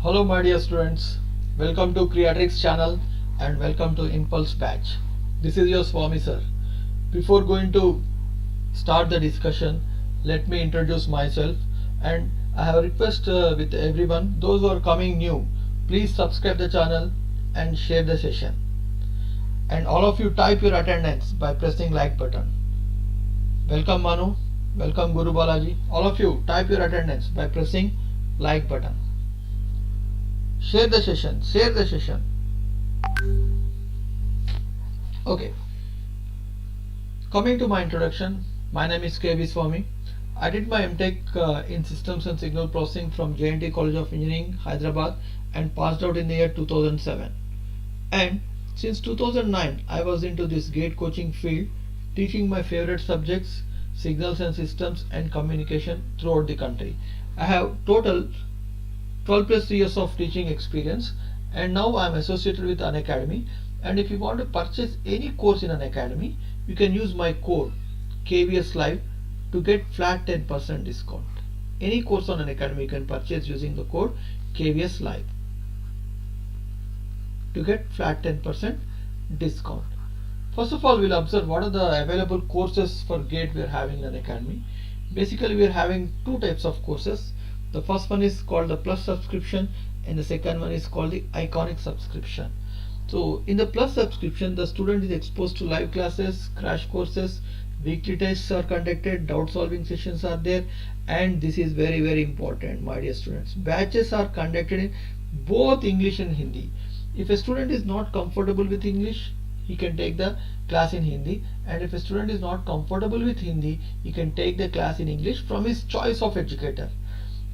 Hello my dear students, welcome to Kreatryx channel and welcome to Impulse batch. This is your Swami sir. Before going to start the discussion, let me introduce myself and I have a request with everyone. Those who are coming new, please subscribe the channel and share the session. And all of you type your attendance by pressing like button. Welcome Manu, welcome Guru Balaji. All of you type your attendance by pressing like button. Share the session. Okay. Coming to my introduction, my name is K.V. Swami. I did my MTech in Systems and Signal Processing from J&T College of Engineering, Hyderabad, and passed out in the year 2007. And since 2009, I was into this GATE coaching field, teaching my favorite subjects, signals and systems, and communication throughout the country. I have total 12 plus years of teaching experience, and now I am associated with Unacademy. And if you want to purchase any course in Unacademy, you can use my code KVS Live to get flat 10% discount. Any course on Unacademy you can purchase using the code KVS Live to get flat 10% discount. First of all, we'll observe what are the available courses for GATE we are having in Unacademy. Basically, we are having two types of courses. The first one is called the Plus subscription and the second one is called the Iconic subscription. So in the Plus subscription, the student is exposed to live classes, crash courses, weekly tests are conducted, doubt solving sessions are there, and this is very important, my dear students. Batches are conducted in both English and Hindi. If a student is not comfortable with English, he can take the class in Hindi, and if a student is not comfortable with Hindi, he can take the class in English from his choice of educator.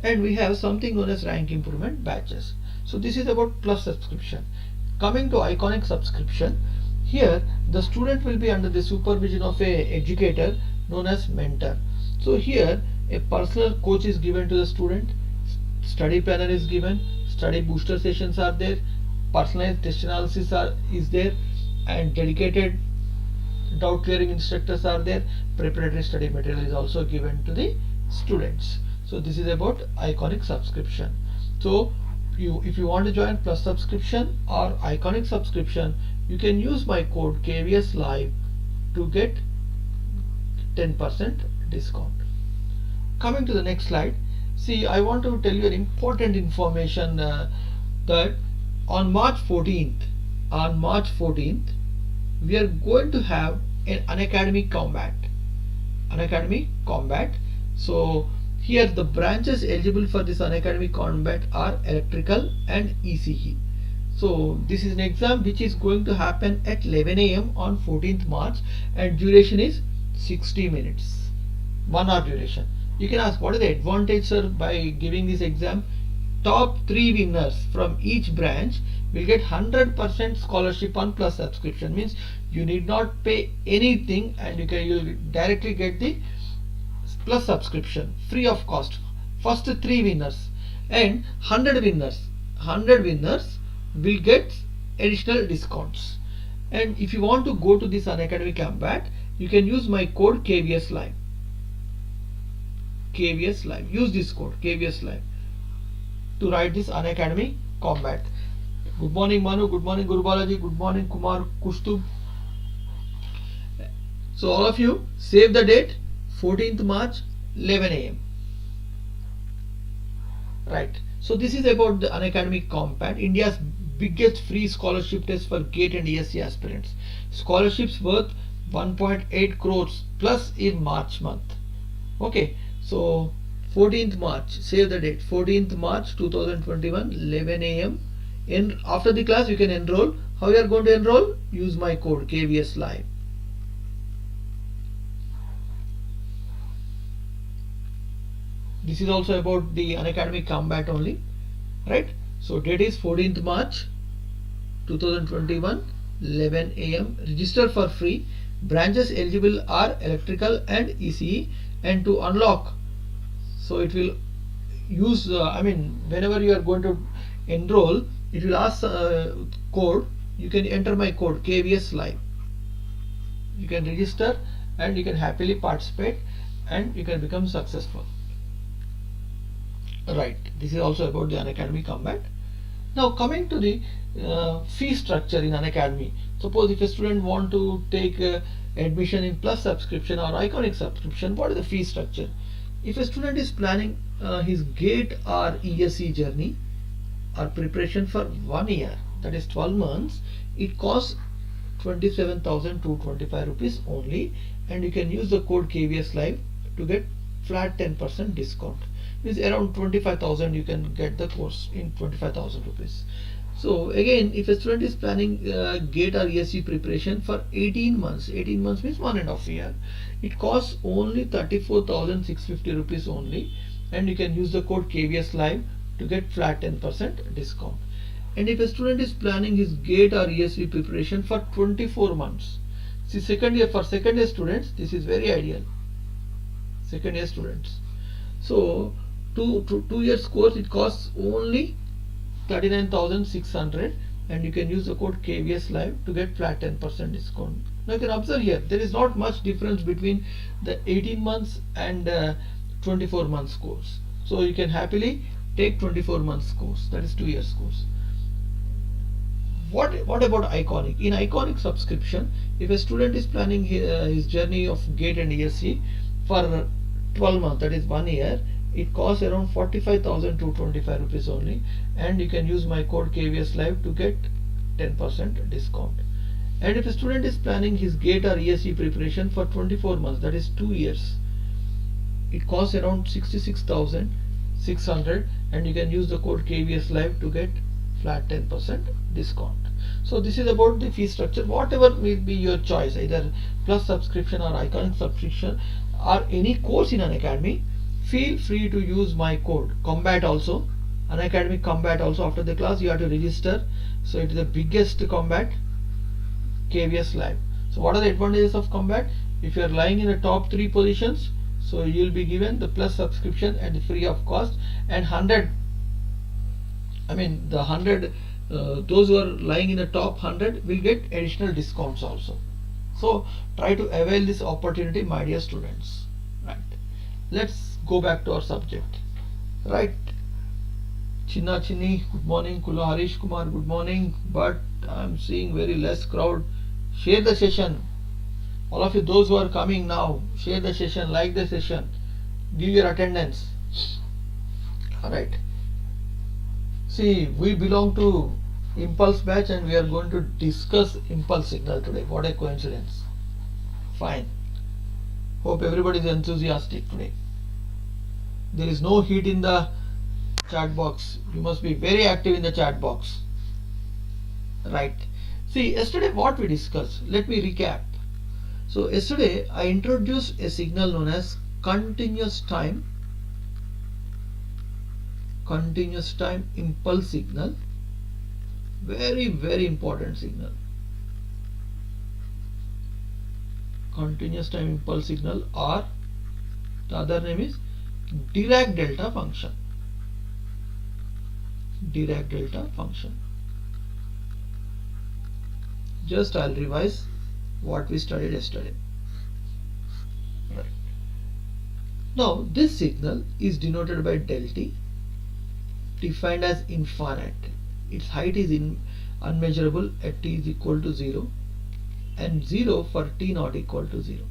And we have something known as rank improvement batches. So this is about Plus subscription. Coming to Iconic subscription, here the student will be under the supervision of a educator known as mentor. So here a personal coach is given to the student, study planner is given, study booster sessions are there, personalized test analysis is there, and dedicated doubt clearing instructors are there. Preparatory study material is also given to the students. So this is about Iconic subscription. So if you want to join Plus subscription or Iconic subscription, you can use my code KVS Live to get 10% discount. Coming to the next slide, see, I want to tell you an important information that on March 14th, we are going to have an Unacademy Combat. So here the branches eligible for this Unacademy Combat are Electrical and ECE. So this is an exam which is going to happen at 11 AM on 14th March and duration is 60 minutes. 1 hour duration. You can ask, what is the advantage, sir, by giving this exam? Top 3 winners from each branch will get 100% scholarship on Plus subscription. Means you need not pay anything and you'll directly get the Plus subscription free of cost. First 3 winners and 100 winners will get additional discounts. And if you want to go to this Unacademy Combat, you can use my code KVS Live. Use this code KVS Live to write this Unacademy Combat. Good morning Manu, good morning Guru Balaji, good morning Kumar Kushtub. So all of you save the date, 14th March, 11 AM. Right. So this is about the Unacademy Combat, India's biggest free scholarship test for GATE and ESE aspirants. Scholarships worth 1.8 crores plus in March month. Okay. So 14th March, save the date, 14th March 2021, 11 AM. After the class you can enroll. How you are going to enroll? Use my code KVS Live. This is also about the Unacademy Combat only, right? So date is 14th March 2021, 11 AM. Register for free. Branches eligible are Electrical and ECE, and to unlock, so it will use whenever you are going to enroll, it will ask code. You can enter my code KVS Live. You can register and you can happily participate and you can become successful. Right, this is also about the Unacademy Combat. Now coming to the fee structure in Unacademy. Suppose if a student want to take admission in Plus subscription or Iconic subscription, what is the fee structure? If a student is planning his GATE or ESE journey or preparation for 1 year, that is 12 months, it costs 27,225 rupees only, and you can use the code KVS Live to get flat 10% discount. Means around 25,000 you can get the course in 25,000 rupees. So again, if a student is planning GATE or ESE preparation for 18 months, 18 months means 1.5 year, it costs only 34,650 rupees only, and you can use the code KVS Live to get flat 10% discount. And if a student is planning his GATE or ESE preparation for 24 months, see second year, for second year students this is very ideal. Second year students, so two years course it costs only 39,600, and you can use the code KVS Live to get flat 10% discount. Now you can observe here there is not much difference between the 18 months and 24 months course. So you can happily take 24 months course, that is 2 years course. What about Iconic? In Iconic subscription, if a student is planning his journey of GATE and ESE for 12 months, that is 1 year, it costs around 45,225 rupees only, and you can use my code KVS Live to get 10% discount. And if a student is planning his GATE or ESE preparation for 24 months, that is 2 years, it costs around 66,600, and you can use the code KVS Live to get flat 10% discount. So this is about the fee structure. Whatever will be your choice, either Plus subscription or Iconic subscription or any course in Unacademy, feel free to use my code Combat also. Unacademy Combat also, after the class you have to register. So it is the biggest Combat, KVS Live. So what are the advantages of Combat? If you are lying in the top 3 positions, so you will be given the Plus subscription and free of cost, and 100, I mean the 100 those who are lying in the top 100 will get additional discounts also. So try to avail this opportunity, my dear students. Right, let's go back to our subject. Right, Chinna Chinni, good morning. Kula Harish Kumar, good morning. But I'm seeing very less crowd. Share the session. All of you, those who are coming now, share the session, like the session, give your attendance. Alright. See, we belong to Impulse batch and we are going to discuss impulse signal today. What a coincidence. Fine. Hope everybody is enthusiastic today. There is no heat in the chat box. You must be very active in the chat box. Right. See, yesterday what we discussed, let me recap. So yesterday I introduced a signal known as continuous time impulse signal. Very important signal. Continuous time impulse signal, or the other name is Dirac delta function. Dirac delta function. Just I'll revise what we studied yesterday. Right. Now this signal is denoted by del t, defined as infinite. Its height is unmeasurable at t is equal to 0, and 0 for t not equal to 0.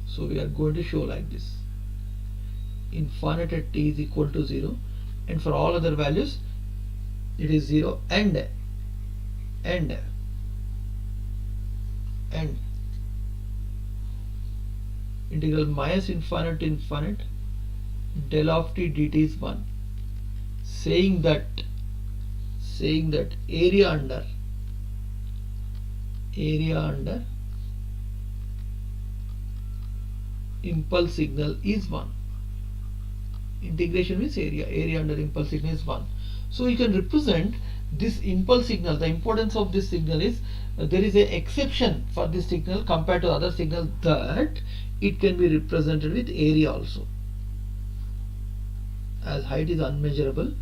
So we are going to show like this: infinite at t is equal to 0, and for all other values it is 0, and integral minus infinite to infinite del of t dt is 1, saying that area under impulse signal is 1. Integration means area under impulse signal is 1. So you can represent this impulse signal. The importance of this signal is there is an exception for this signal compared to other signal, that it can be represented with area also. As height is unmeasurable,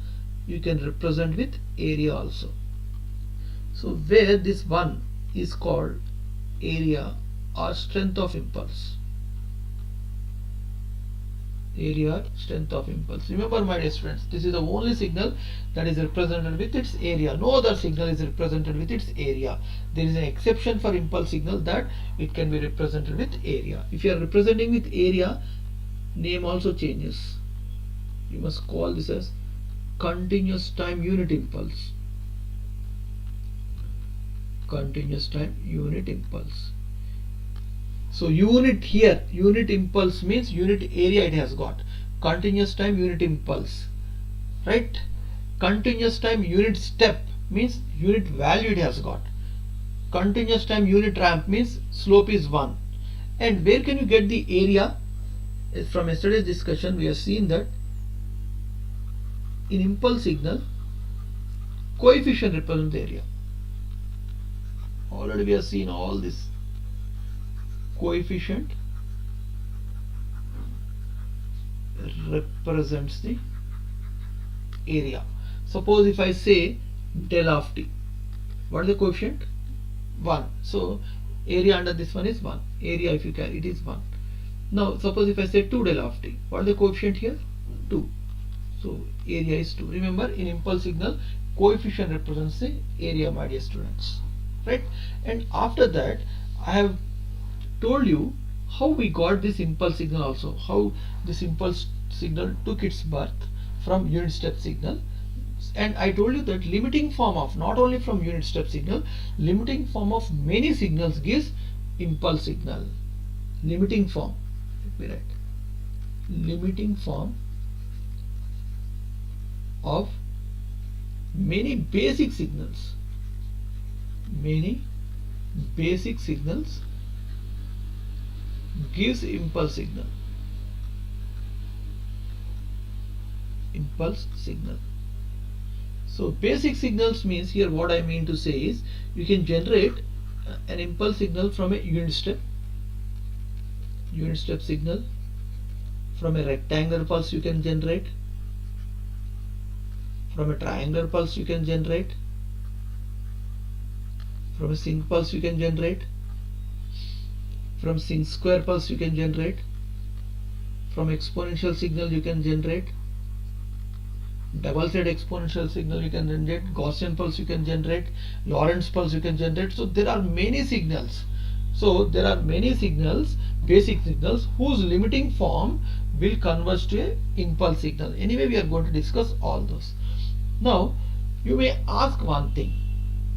you can represent with area also. So where this 1 is called area or strength of impulse. area strength of impulse. Remember my dear students, this is the only signal that is represented with its area. No other signal is represented with its area. There is an exception for impulse signal that it can be represented with area. If you are representing with area, name also changes. You must call this as continuous time unit impulse. Continuous time unit impulse. So unit here, unit impulse means unit area it has got. Continuous time unit impulse, right? Continuous time unit step means unit value it has got. Continuous time unit ramp means slope is 1. And where can you get the area? From yesterday's discussion we have seen that in impulse signal, coefficient represents the area. Already we have seen all this. Coefficient represents the area. Suppose if I say del of t, what is the coefficient? 1. So area under this one is 1. Area if you carry it is 1. Now suppose if I say 2 del of t, what is the coefficient here? 2. So area is 2. Remember, in impulse signal, coefficient represents the area, my dear students, right? And after that I have told you how we got this impulse signal also, how this impulse signal took its birth from unit step signal. And I told you that limiting form of, not only from unit step signal, limiting form of many signals gives impulse signal. Limiting form, let me write, limiting form of many basic signals, many basic signals gives impulse signal. Impulse signal. So basic signals means, here what I mean to say is, you can generate an impulse signal from a unit step signal, from a rectangular pulse you can generate, from a triangular pulse you can generate, from a sinc pulse you can generate, from sinc square pulse you can generate, from exponential signal you can generate, double side exponential signal you can generate, Gaussian pulse you can generate, Lorentz pulse you can generate. So there are many signals. So there are many signals, basic signals, whose limiting form will converge to a impulse signal. Anyway, we are going to discuss all those. Now you may ask one thing,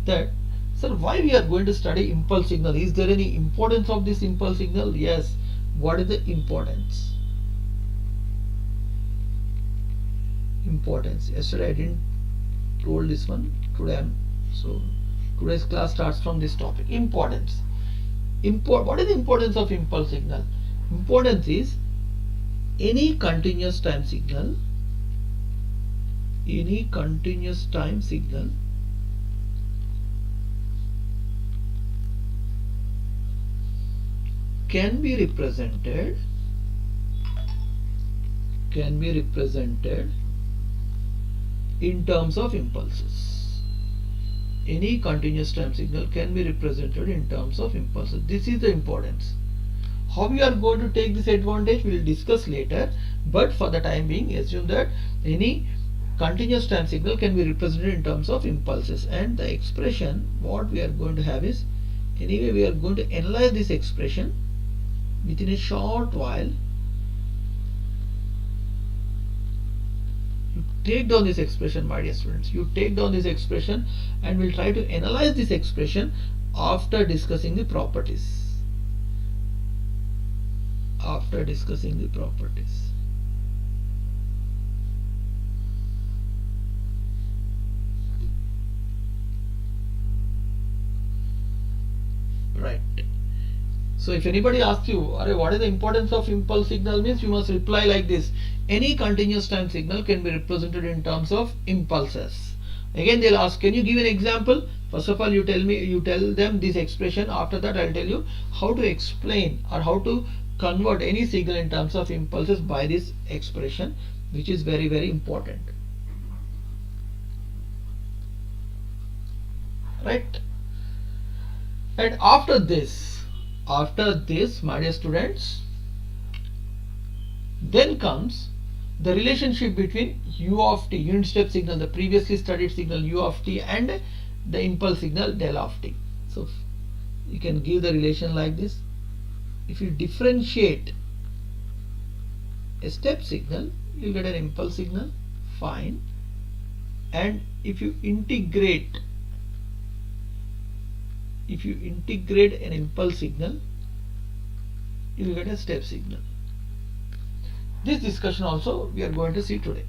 that sir, why we are going to study impulse signal? Is there any importance of this impulse signal? Yes. What is the importance? Importance. Yesterday I didn't told this one. Today so today's class starts from this topic. Importance. What is the importance of impulse signal? Importance is, any continuous time signal, can be represented in terms of impulses. Any continuous time signal can be represented in terms of impulses. This is the importance. How we are going to take this advantage we will discuss later, but for the time being assume that any continuous time signal can be represented in terms of impulses. And the expression what we are going to have is, anyway we are going to analyze this expression within a short while. You take down this expression, my dear students. You take down this expression and we'll try to analyze this expression after discussing the properties. Right. So if anybody asks you, what is the importance of impulse signal, means you must reply like this: any continuous time signal can be represented in terms of impulses. Again they'll ask, can you give an example? First of all you tell them this expression. After that I'll tell you how to explain or how to convert any signal in terms of impulses by this expression, which is very, very important. Right? And after this, my dear students, Then comes the relationship between u of t, unit step signal, the previously studied signal u of t, and the impulse signal del of t. So you can give the relation like this. If you differentiate a step signal, you get an impulse signal, fine. And if you integrate an impulse signal, you will get a step signal. This discussion also we are going to see today.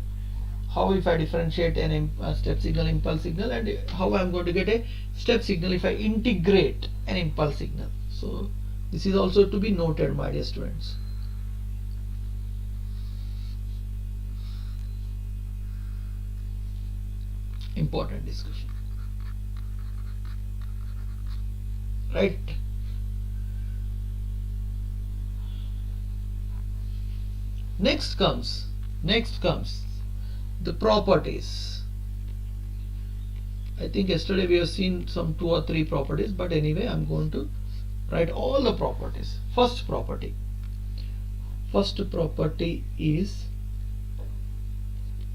How if I differentiate a step signal, impulse signal, and how I am going to get a step signal if I integrate an impulse signal. So this is also to be noted, my dear students. Important discussion, right? Next comes the properties. I think yesterday we have seen some 2 or 3 properties, but anyway I'm going to write all the properties. First property is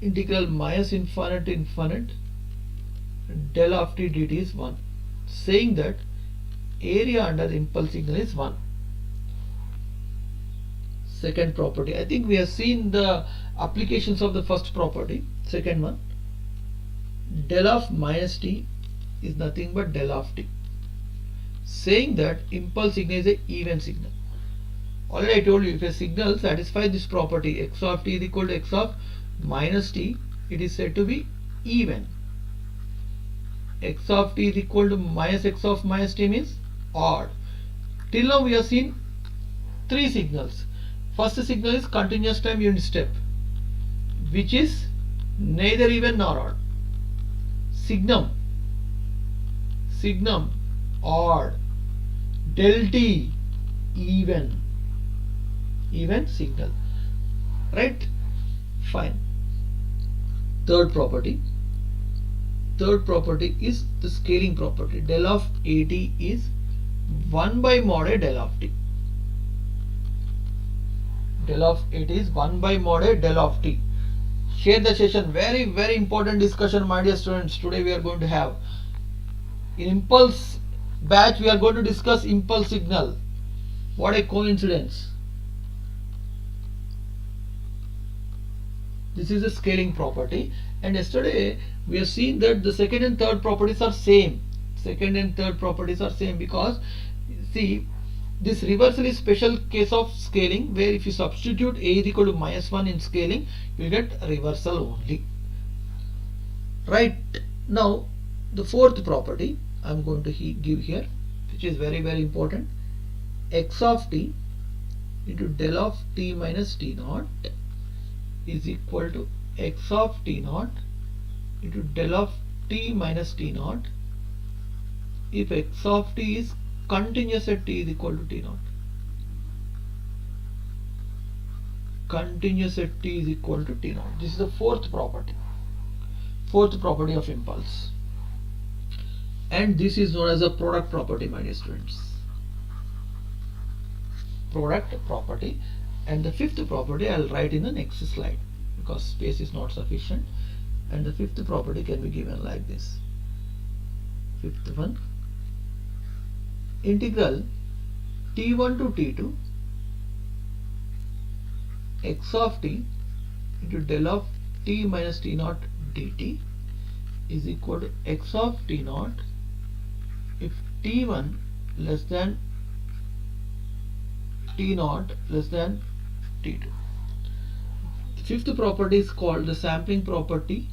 integral minus infinite to infinite del of t dt is 1, saying that area under the impulse signal is 1. Second property, I think we have seen the applications of the first property. Second one, del of minus t is nothing but del of t, saying that impulse signal is an even signal. Already I told you, if a signal satisfies this property, x of t is equal to x of minus t, it is said to be even. X of t is equal to minus x of minus t means odd. Till now we have seen 3 signals. First signal is continuous time unit step, which is neither even nor odd. Signum odd. Del t even signal, right? Fine. Third property is the scaling property. Del of at is 1 by mod a del of t. Del of at is 1 by mod a del of t. Share the session. Very, very important discussion, my dear students. Today we are going to have in impulse batch, we are going to discuss impulse signal. What a coincidence. This is a scaling property, and yesterday we have seen that the second and third properties are same. Because see, this reversal is special case of scaling, where if you substitute a is equal to minus 1 in scaling, you will get reversal only. Right. Now the fourth property I am going to give here, which is very, very important. X of t into del of t minus t naught is equal to x of t naught into del of t minus t naught if x of t is continuous at t is equal to t naught. Continuous at t is equal to t naught. This is the fourth property of impulse, and this is known as a product property, my dear students. Product property. And the fifth property I will write in the next slide because space is not sufficient, and the fifth property can be given like this. Fifth one, integral t1 to t2 x of t into del of t minus t naught dt is equal to x of t naught if t1 less than t naught less than t2. The fifth property is called the sampling property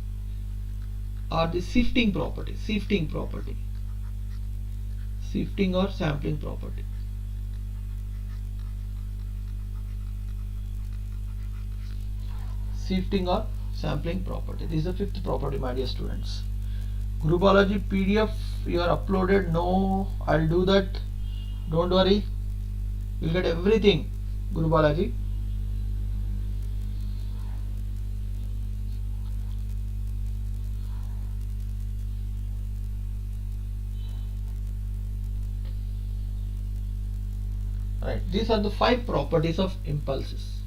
or the shifting property. Shifting or sampling property. Shifting or sampling property. This is the fifth property, my dear students. Group biology PDF you are uploaded. No, I'll do that. Don't worry. You'll get everything. Group biology. Right. These are the 5 properties of impulses.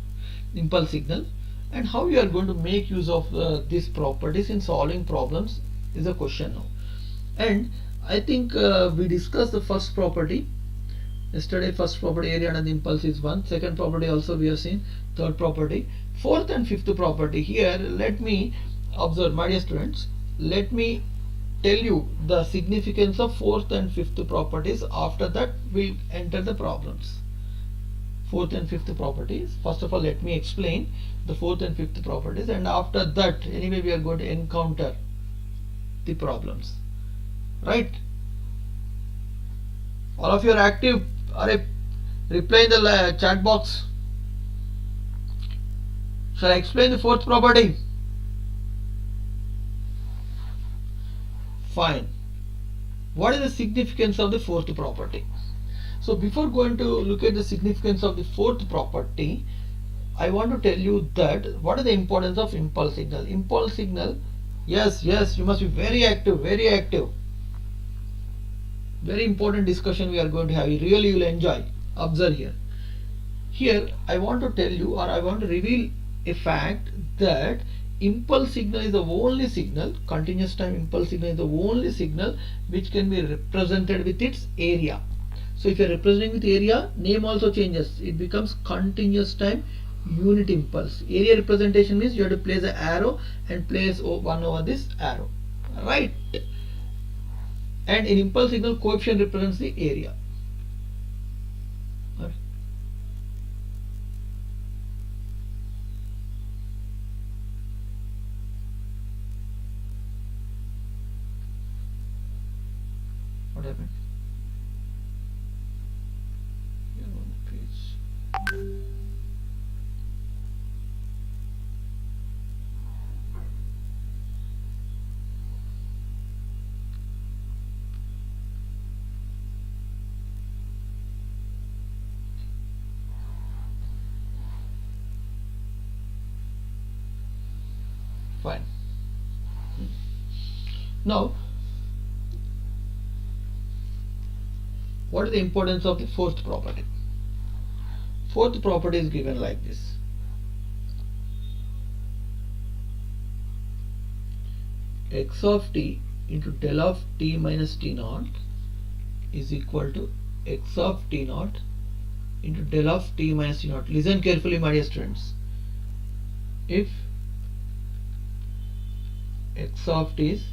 impulse signal, and how you are going to make use of these properties in solving problems is the question now. And I think we discussed the first property yesterday. First property, area under the impulse is 1. Second property also we have seen. Third property. Fourth and fifth property. Here let me observe, my dear students, let me tell you the significance of fourth and fifth properties. After that we'll enter the problems. Fourth and fifth properties. First of all, let me explain the fourth and fifth properties, and after that anyway we are going to encounter the problems, right? All of you are active. Reply in the chat box. Shall I explain the fourth property? Fine. What is the significance of the fourth property? So before going to look at the significance of the fourth property, I want to tell you that what is the importance of impulse signal. Impulse signal, yes, you must be very active, very active. Very important discussion we are going to have. You really will enjoy. Observe here. Here I want to tell you, or I want to reveal a fact that impulse signal is the only signal, continuous time impulse signal is the only signal which can be represented with its area. So if you are representing with area, name also changes. It becomes continuous time unit impulse. Area representation means you have to place an arrow and place 1 over this arrow, right? And in impulse signal, coefficient represents the area. Right. What happened? Here on the page. Fine. Now, what is the importance of the fourth property? Fourth property is given like this. X of t into del of t minus t naught is equal to x of t naught into del of t minus t naught. Listen carefully, my dear students. If x of t is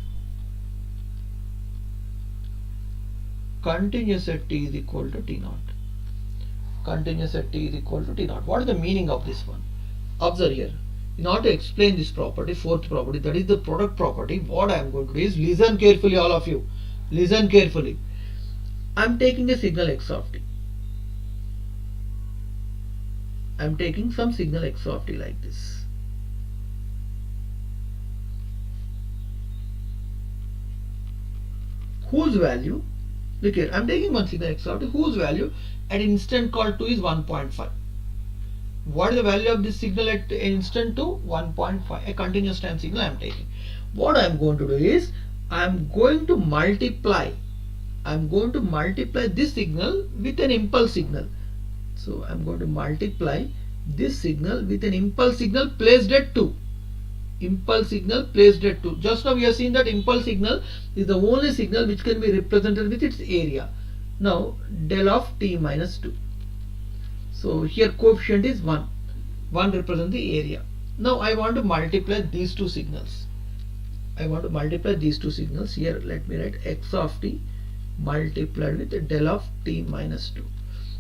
continuous at t is equal to t naught. Continuous at t is equal to t naught. What is the meaning of this one? Observe here. In order to explain this property, fourth property, that is the product property, what I am going to do is, listen carefully, all of you. Listen carefully. I am taking a signal x of t. I am taking some signal x of t like this. Whose value, look here, I am taking one signal x of t, whose value at instant call 2 is 1.5. What is the value of this signal at instant 2? 1.5. A continuous time signal I am taking. What I am going to do is, I am going to multiply this signal with an impulse signal. So I am going to multiply this signal with an impulse signal placed at 2. Impulse signal placed at 2. Just now we have seen that impulse signal is the only signal which can be represented with its area. Now del of t minus 2. So here coefficient is 1. 1 represents the area. Now I want to multiply these two signals. Here let me write x of t multiplied with del of t minus 2.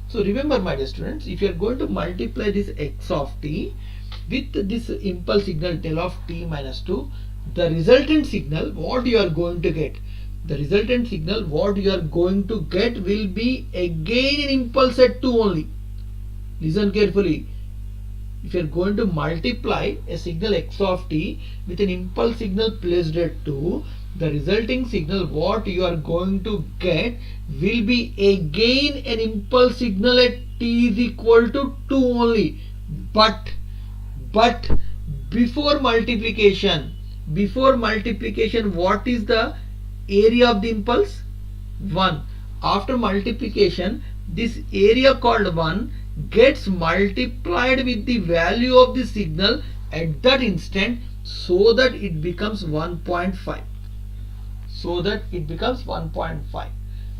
So remember, my dear students, if you are going to multiply this x of t with this impulse signal del of t minus 2, the resultant signal what you are going to get? The resultant signal what you are going to get will be again an impulse at 2 only. Listen carefully. If you are going to multiply a signal x of t with an impulse signal placed at 2, the resulting signal what you are going to get will be again an impulse signal at t is equal to 2 only. But before multiplication, what is the area of the impulse? 1. After multiplication, this area called 1 gets multiplied with the value of the signal at that instant, so that it becomes 1.5. So that it becomes 1.5.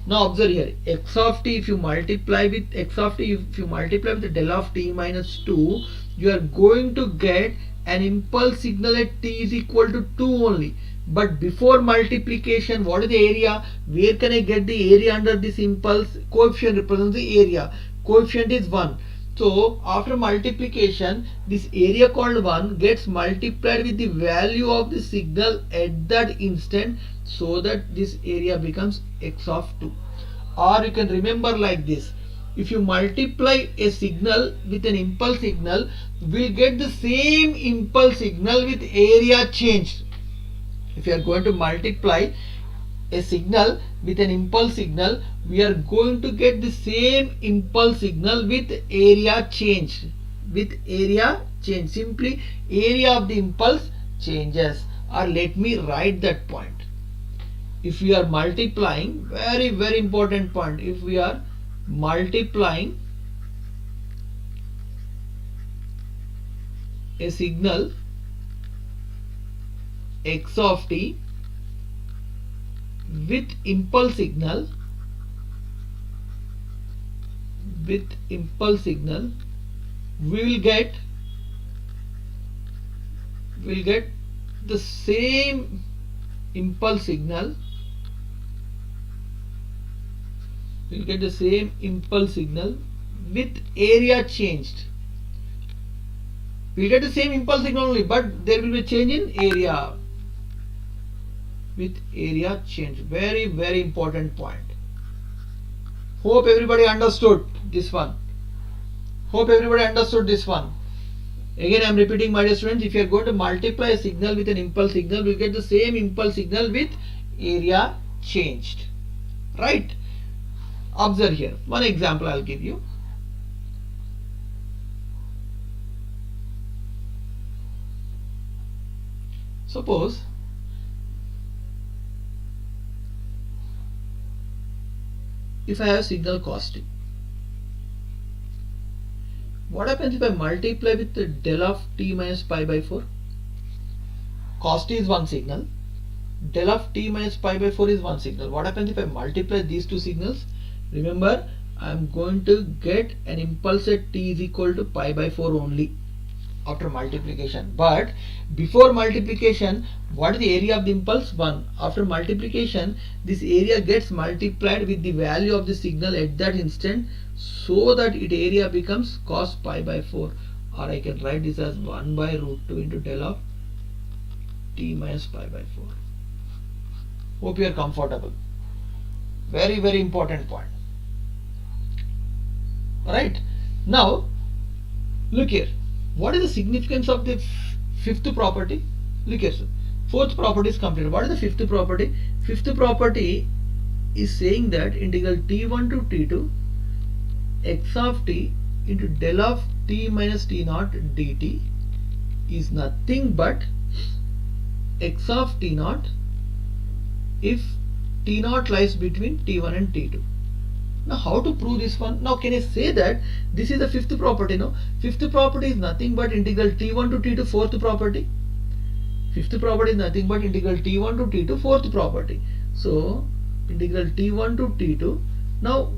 Now observe here, x of t, if you multiply with x of t, if you multiply with the del of t minus 2, you are going to get an impulse signal at t is equal to 2 only. But before multiplication, what is the area? Where can I get the area under this impulse? Coefficient represents the area. Coefficient is 1. So after multiplication, this area called 1 gets multiplied with the value of the signal at that instant, so that this area becomes x of 2. Or you can remember like this: if you multiply a signal with an impulse signal, we'll get the same impulse signal with area changed. If you are going to multiply a signal with an impulse signal, we are going to get the same impulse signal with area changed. With area change, simply area of the impulse changes. Or let me write that point. If we are multiplying, very very important point, if we are multiplying a signal x of t with impulse signal, we will get the same impulse signal. We'll get the same impulse signal with area changed. We'll get the same impulse signal only, but there will be a change in area. With area change. Very very important point. Hope everybody understood this one. Again I am repeating, my dear students, if you are going to multiply a signal with an impulse signal, we will get the same impulse signal with area changed. Right? Observe here. One example I will give you. Suppose if I have signal cos t, what happens if I multiply with the del of t minus pi by 4? Cos t is one signal, del of t minus pi by 4 is one signal. What happens if I multiply these two signals? Remember, I am going to get an impulse at t is equal to pi by 4 only after multiplication. But before multiplication, what is the area of the impulse? 1. After multiplication, this area gets multiplied with the value of the signal at that instant, so that its area becomes cos pi by 4. Or I can write this as 1 by root 2 into del of t minus pi by 4. Hope you are comfortable. Very very important point. Alright. Now look here. What is the significance of the fifth property? Look here, sir. Fourth property is completed. What is the fifth property? Fifth property is saying that integral t1 to t2 x of t into del of t minus t naught dt is nothing but x of t naught if t naught lies between t1 and t2. Now how to prove this one? Now can I say that this is the fifth property? No, fifth property is nothing but integral t1 to t2 fourth property. Fifth property is nothing but integral t1 to t2 fourth property. So integral t1 to t2. Now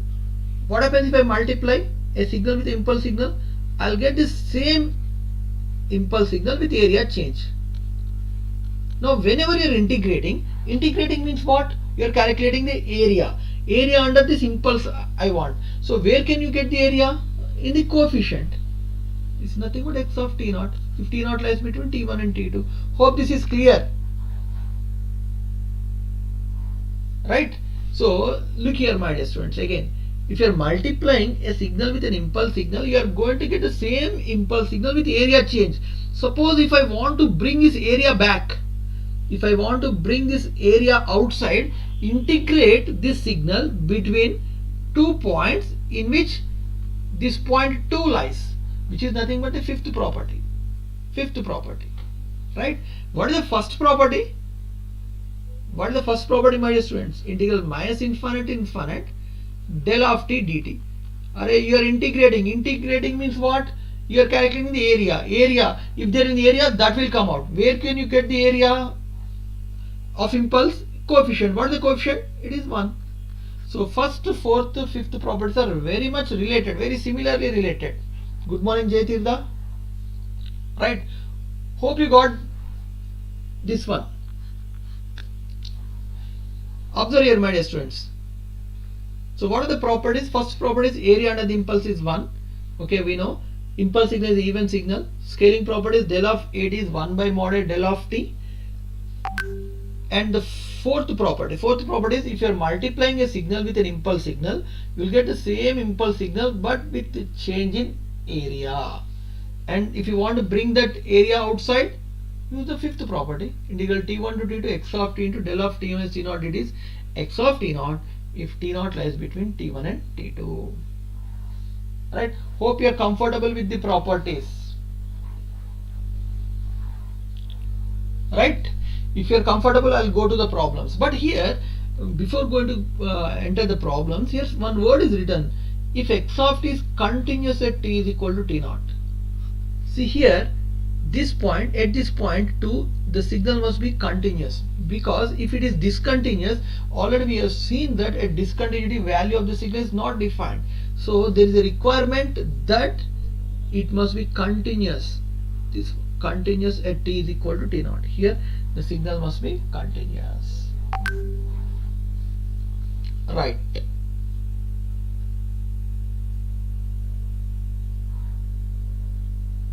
what happens if I multiply a signal with impulse signal? I'll get the same impulse signal with area change. Now whenever you are integrating means what? You are calculating the area under this impulse I want. So where can you get the area? In the coefficient. It's nothing but x of t naught. If t naught lies between t1 and t2. Hope this is clear. Right? So look here, my dear students. Again, if you are multiplying a signal with an impulse signal, you are going to get the same impulse signal with area change. Suppose if I want to bring this area back, if I want to bring this area outside, integrate this signal between 2 points in which this point 2 lies, which is nothing but the fifth property. Right? What is the first property? What is the first property, my dear students? Integral minus infinite to infinite del of t dt. You are integrating. Integrating means what? You are calculating the area. Area, if there is the area, that will come out. Where can you get the area of impulse? Coefficient. What is the coefficient? It is 1. So first, fourth, fifth properties are very much related, very similarly related. Good morning, Jaitirtha. Right? Hope you got this one. Observe here, my dear students. So what are the properties? First property is area under the impulse is 1. Okay, we know. Impulse signal is even signal. Scaling properties del of AT is 1 by mod A del of T. And the fourth property is if you are multiplying a signal with an impulse signal, you will get the same impulse signal but with change in area. And if you want to bring that area outside, use the fifth property. Integral T1 to T2 x of T into del of T minus T naught. It is x of T naught if T naught lies between T1 and T2. Right? Hope you are comfortable with the properties. Right? If you are comfortable, I will go to the problems. But here, before going to enter the problems, here's one word is written. If x of t is continuous at t is equal to t naught. See here, this point, at this point too, the signal must be continuous. Because if it is discontinuous, already we have seen that a discontinuity value of the signal is not defined. So there is a requirement that it must be continuous. This continuous at t is equal to t naught. Here the signal must be continuous. Right.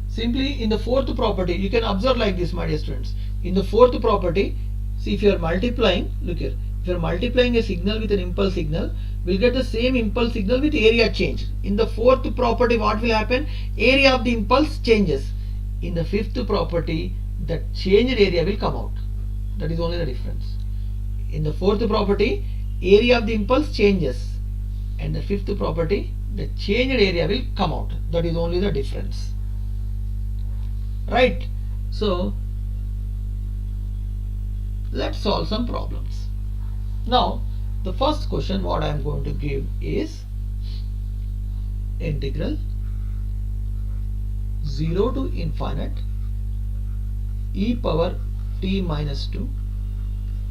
Simply in the fourth property, you can observe like this, my dear students. In the fourth property, see if you are multiplying, look here. If you are multiplying a signal with an impulse signal, we'll get the same impulse signal with area change. In the fourth property, what will happen? Area of the impulse changes. In the fifth property, the changed area will come out. That is only the difference. In the fourth property, area of the impulse changes. And the fifth property, the changed area will come out. That is only the difference. Right? So, let's solve some problems. Now, the first question what I am going to give is integral 0 to infinite e power t minus 2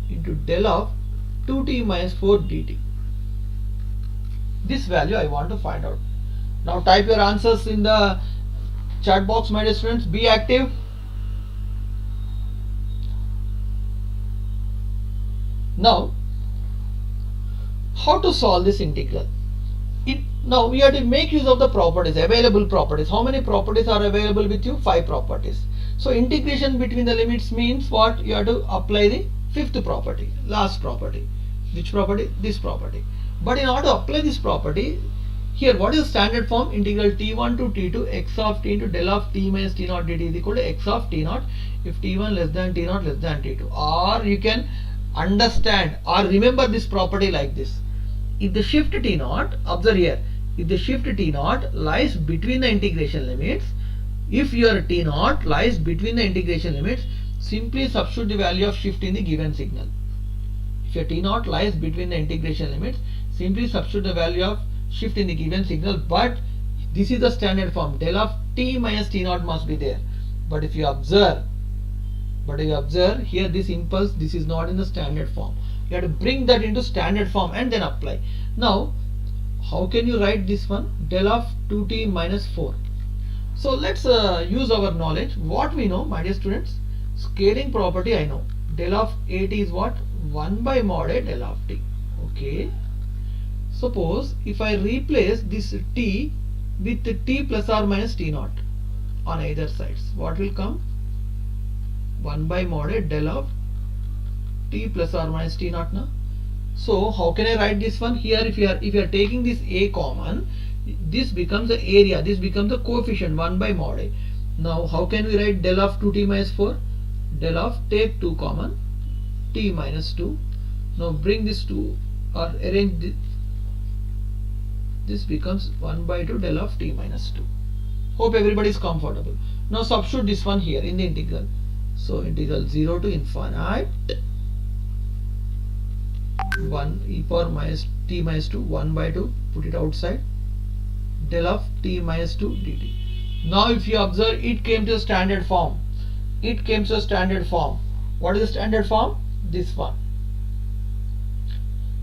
into del of 2t minus 4 dt. This value I want to find out. Now type your answers in the chat box, my dear students. Be active. Now, how to solve this integral? Now we have to make use of the properties, available properties. How many properties are available with you? 5 properties. So integration between the limits means what? You have to apply the fifth property, last property. Which property? This property. But in order to apply this property, here what is the standard form? Integral t1 to t2 x of t into del of t minus t naught dt is equal to x of t naught if t1 less than t naught less than t2. Or you can understand or remember this property like this. If the shift t naught, observe here, if the shift t naught lies between the integration limits, if your t naught lies between the integration limits, simply substitute the value of shift in the given signal. If your t naught lies between the integration limits, simply substitute the value of shift in the given signal. But this is the standard form. Del of t minus t naught must be there. But if you observe here, this impulse, this is not in the standard form. You have to bring that into standard form and then apply. Now, how can you write this one? Del of 2t minus 4. So let's use our knowledge. What we know, my dear students, scaling property I know. Del of at is what? 1 by mod A del of t. Okay. Suppose if I replace this t with t plus or minus t naught on either sides, what will come? 1 by mod A del of t plus or minus t naught now. So how can I write this one? Here if you are taking this a common, this becomes the area, this becomes the coefficient 1 by mod A. Now how can we write del of 2t minus 4? Del of take 2 common, t minus 2. Now bring this 2 or arrange this. This becomes 1 by 2 del of t minus 2. Hope everybody is comfortable. Now substitute this one here in the integral. So integral 0 to infinite 1 e power minus t minus 2 1 by 2, put it outside, del of t minus 2 dt. Now if you observe, it came to a standard form. It came to a standard form. What is the standard form? This one.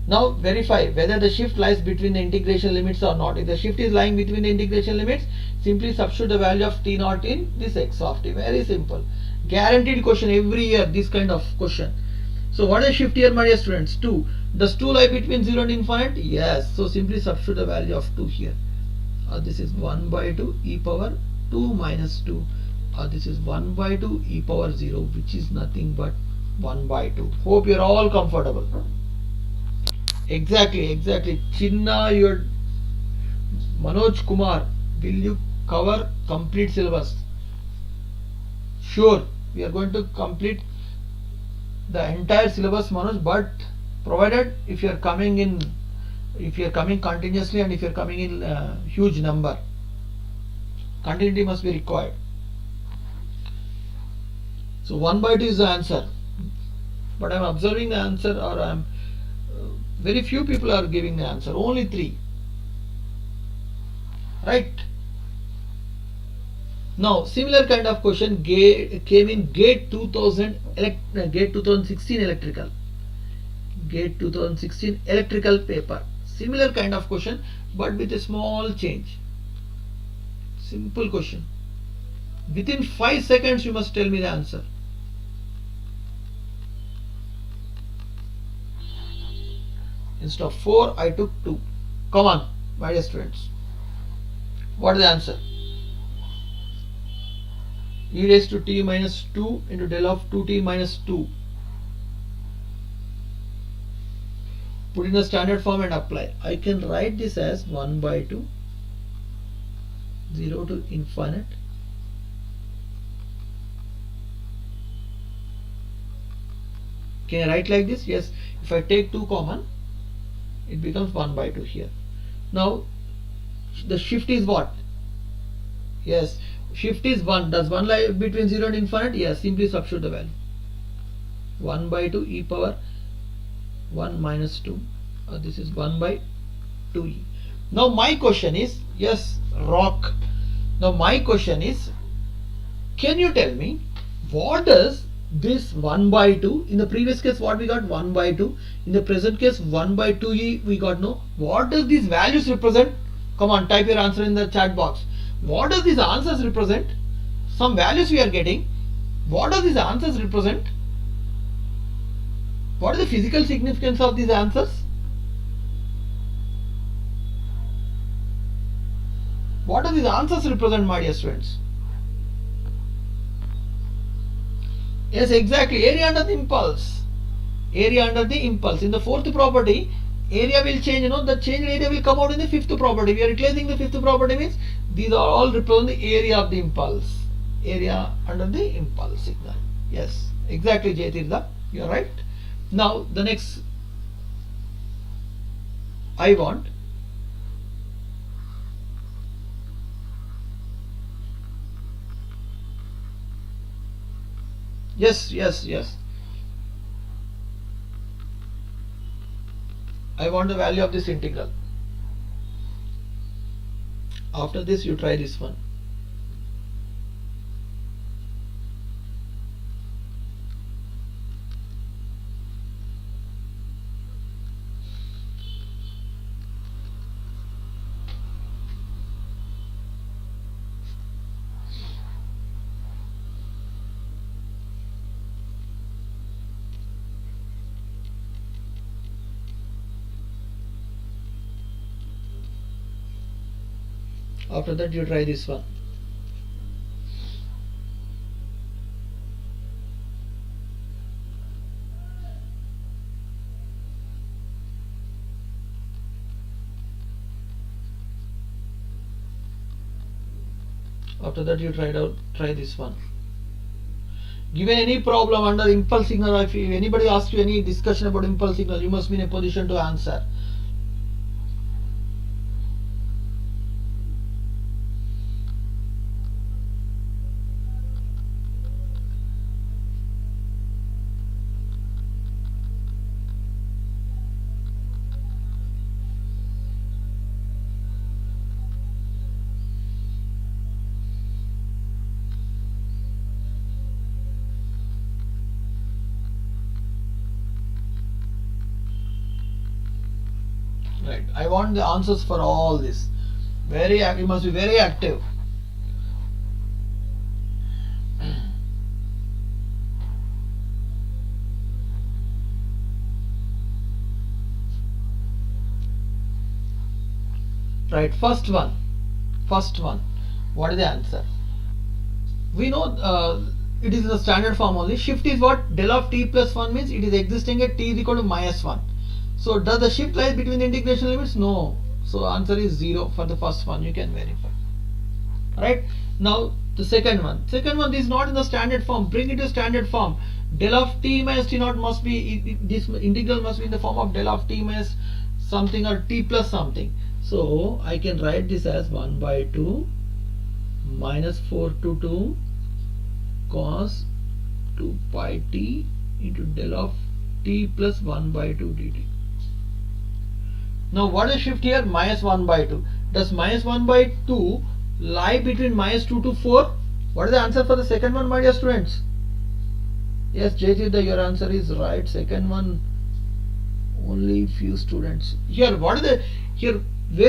Now verify whether the shift lies between the integration limits or not. If the shift is lying between the integration limits, simply substitute the value of t naught in this x of t. Very simple. Guaranteed question every year, this kind of question. So what is shift here, my dear students? 2. Does 2 lie between 0 and infinite? Yes. So simply substitute the value of 2 here. This is 1 by 2 e power 2 minus 2. This is 1 by 2 e power 0, which is nothing but 1 by 2. Hope you are all comfortable. Exactly. Chinna, your Manoj Kumar, will you cover complete syllabus? Sure, we are going to complete the entire syllabus, Manoj, but provided if you are coming continuously and if you are coming in huge number, continuity must be required. So 1 by 2 is the answer, but I am observing the answer, or I am very few people are giving the answer, only 3, right? Now similar kind of question came in GATE 2016 electrical. GATE 2016 electrical paper. Similar kind of question, but with a small change. Simple question. Within 5 seconds you must tell me the answer. Instead of 4, I took 2. Come on, my dear students. What is the answer? E raised to t minus 2 into del of 2t minus 2. Put in a standard form and apply. I can write this as 1 by 2, 0 to infinite. Can I write like this? Yes. If I take 2 common, it becomes 1 by 2 here. Now the shift is what? Yes, shift is 1. Does 1 lie between 0 and infinite? Yes, simply substitute the value. 1 by 2 e power 1 minus 2. This is 1 by 2e. Now my question is, yes, rock. Now my question is, can you tell me what does this 1 by 2, in the previous case what we got? 1 by 2. In the present case 1 by 2e we got. No. What does these values represent? Come on, type your answer in the chat box. What does these answers represent? Some values we are getting. What does these answers represent? What is the physical significance of these answers? What do these answers represent, my dear students? Yes, exactly. Area under the impulse. Area under the impulse. In the fourth property, area will change. The changed area will come out in the fifth property. We are replacing the fifth property, means these are all represent the area of the impulse. Area under the impulse signal. Yes, exactly, Jaitirtha. You are right. Now the next I want. Yes. I want the value of this integral. After this you try this one. After that you try this one. After that you try this one. Given any problem under impulse signal, if anybody asks you any discussion about impulse signal, you must be in a position to answer. Right. I want the answers for all this. You must be very active. Right. First one. What is the answer? We know it is in the standard form only. Shift is what? Del of t plus 1 means it is existing at t is equal to minus 1. So does the shift lies between the integration limits? No. So answer is 0 for the first one. You can verify. Right. Now the second one. This is not in the standard form. Bring it to standard form. Del of t minus t naught must be, this integral must be in the form of del of t minus something or t plus something. So I can write this as 1 by 2 minus 4 to 2 cos 2 pi t into del of t plus 1 by 2 dt. Now what is shift here? Minus 1 by 2. Does minus 1 by 2 lie between minus 2 to 4? What is the answer for the second one, my dear students? Yes, Jayjit, your answer is right. Second one, only few students. Here, where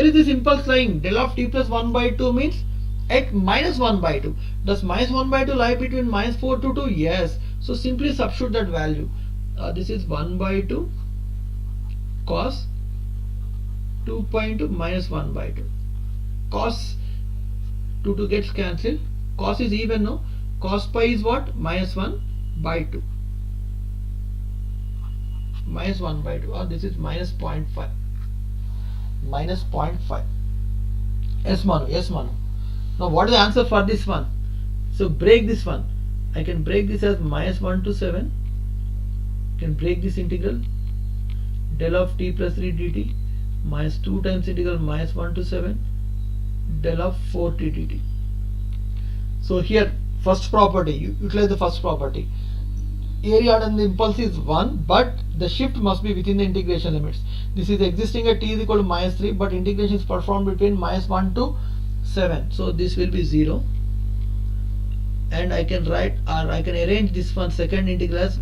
is this impulse lying? Del of t plus 1 by 2 means at minus 1 by 2. Does minus 1 by 2 lie between minus 4 to 2? Yes. So simply substitute that value. This is 1 by 2 cos 2 pi into minus 1 by 2. Cos 2 gets cancelled. Cos is even, no? Cos pi is what? Minus 1 by 2. Minus 1 by 2. Or this is minus 0.5. Minus 0.5. Yes, Manu. Now what is the answer for this one? So break this one. I can break this as minus 1 to 7. Can break this integral. Del of t plus 3 dt minus 2 times integral minus 1 to 7 del of 4t dt. So here first property, you utilize the first property. Area and the impulse is 1, but the shift must be within the integration limits. This is existing at t is equal to minus 3, but integration is performed between minus 1 to 7. So this will be 0. And I can arrange this one second integral as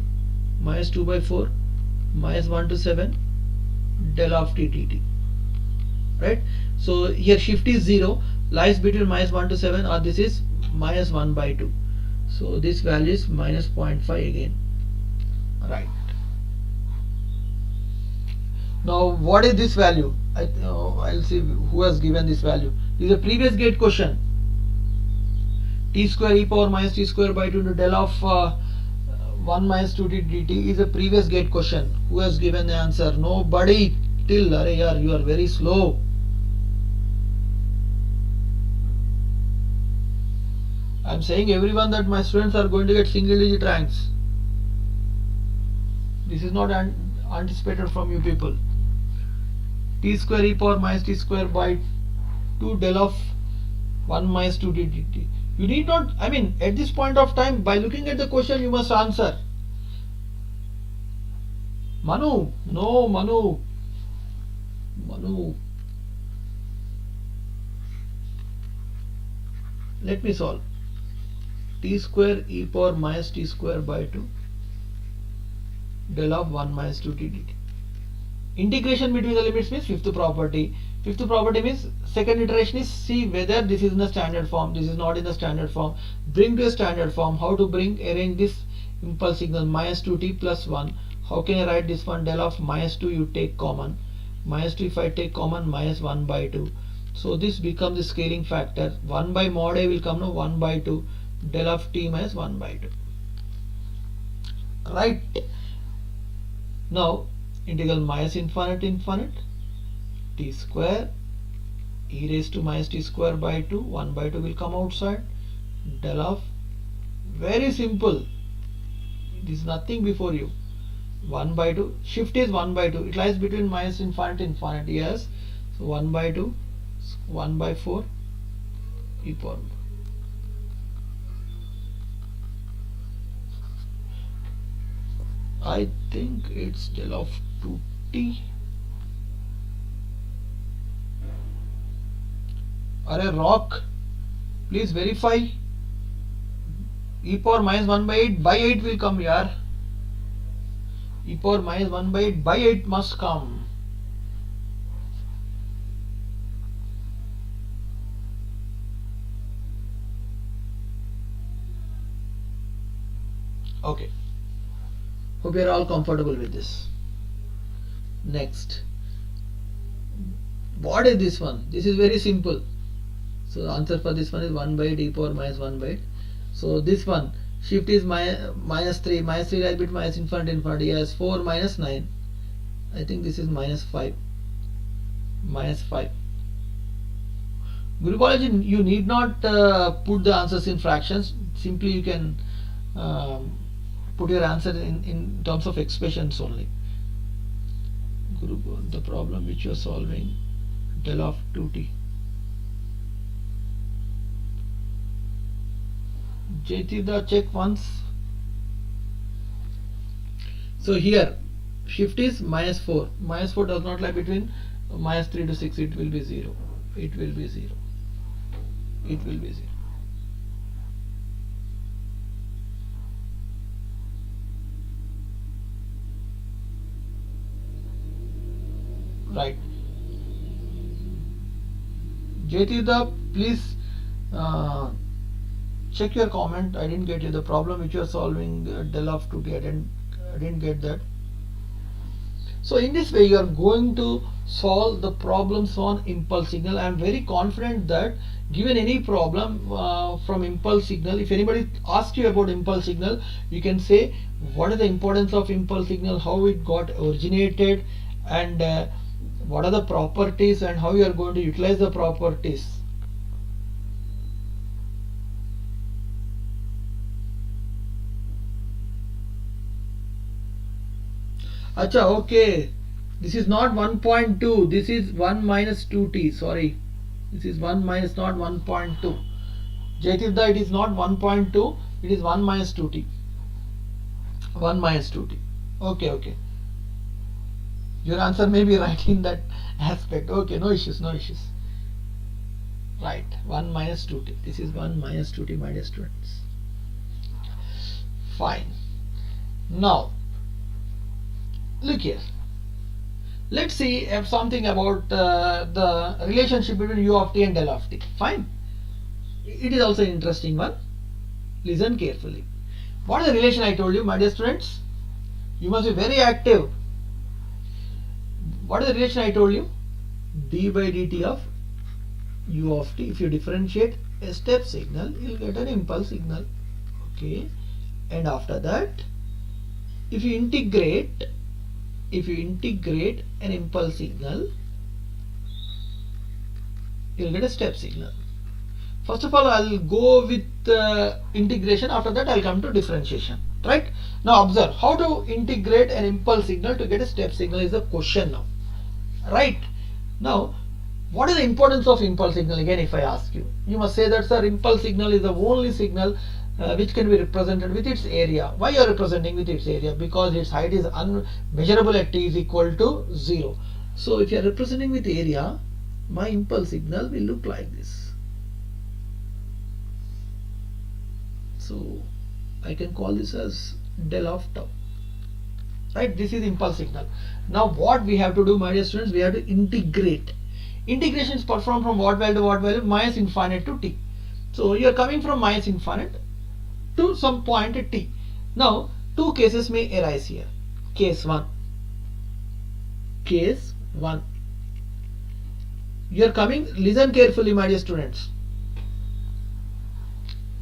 minus 2 by 4 minus 1 to 7 del of t dt. Right. So here shift is 0, lies between minus 1 to 7, or this is minus 1 by 2. So this value is minus 0.5 again. Right. Now what is this value? I'll see who has given this value. This is a previous gate question. T square e power minus t square by 2 into del of 1 minus 2t dt is a previous gate question. Who has given the answer? Nobody. Till you are very slow. I'm saying everyone that my students are going to get single digit ranks. This is not anticipated from you people. T square e power minus t square by 2 del of 1 minus 2 dt. You need not, at this point of time, by looking at the question, you must answer. Manu. Let me solve. T square e power minus t square by 2 del of 1 minus 2t dt. Integration between the limits means fifth property. Fifth property means second iteration is see whether this is in the standard form, this is not in the standard form. Bring to a standard form. How to bring? Arrange this impulse signal minus 2t plus 1. How can I write this one? Del of minus 2 you take common. Minus 2 if I take common, minus 1 by 2. So this becomes the scaling factor. 1 by mod a will come now 1 by 2 del of t minus 1 by 2. Right. Now integral minus infinite t square e raised to minus t square by 2, 1 by 2 will come outside, del of, very simple, it is nothing before you, 1 by 2, shift is 1 by 2, it lies between minus infinite, yes, so 1 by 2, 1 by 4 e power. I think it's del of 2t. Array rock, please verify. E power minus 1 by 8 by 8 will come here. E power minus 1 by 8 by 8 must come. Okay, hope you are all comfortable with this. Next, what is this one? This is very simple. So the answer for this one is 1 by d power minus 1 by 8. So this one, shift is minus 3 right bit minus infinity, yes, 4 minus 9. I think this is minus 5. Gurupalaji, you need not put the answers in fractions. Simply you can put your answer in terms of expressions only. The problem which you are solving, del of 2t. Jayatida, check once. So here shift is minus 4. Minus 4 does not lie between minus 3 to 6. It will be 0. It will be 0. It will be 0. Right. Jayatida, please check your comment. I didn't get you. The problem which you are solving, del of 2t, I didn't get that. So in this way you are going to solve the problems on impulse signal. I am very confident that given any problem from impulse signal, if anybody asks you about impulse signal, you can say what is the importance of impulse signal, how it got originated, and what are the properties and how you are going to utilize the properties. Acha, okay. This is not 1.2. This is 1 minus 2t. Sorry. This is 1 minus, not 1.2. Jayatida, it is not 1.2. It is 1 minus 2t. 1 minus 2t. Okay, okay. Your answer may be right in that aspect. Okay, no issues, no issues. Right. 1 minus 2t. This is 1 minus 2t, my dear students. Fine. Now, look here. Let's see if something about the relationship between u of t and del of t. Fine. It is also an interesting one. Listen carefully. What is the relation I told you, my dear students? You must be very active. What is the relation I told you? d by dt of u of t. If you differentiate a step signal, you will get an impulse signal. Okay. And after that, if you integrate an impulse signal, you will get a step signal. First of all, I will go with integration. After that, I will come to differentiation. Right? Now observe how to integrate an impulse signal to get a step signal is the question now. Right? Now, what is the importance of impulse signal? Again, if I ask you, you must say that, sir, impulse signal is the only signal which can be represented with its area. Why you are representing with its area? Because its height is unmeasurable at t is equal to 0. So if you are representing with area, my impulse signal will look like this. So I can call this as del of tau. Right? This is impulse signal. Now what we have to do, my dear students, we have to integrate. Integration is performed from what value to what value? Minus infinite to t. So you are coming from minus infinite to some point at t. Now two cases may arise here. Case 1. Case 1. You are coming, listen carefully, my dear students.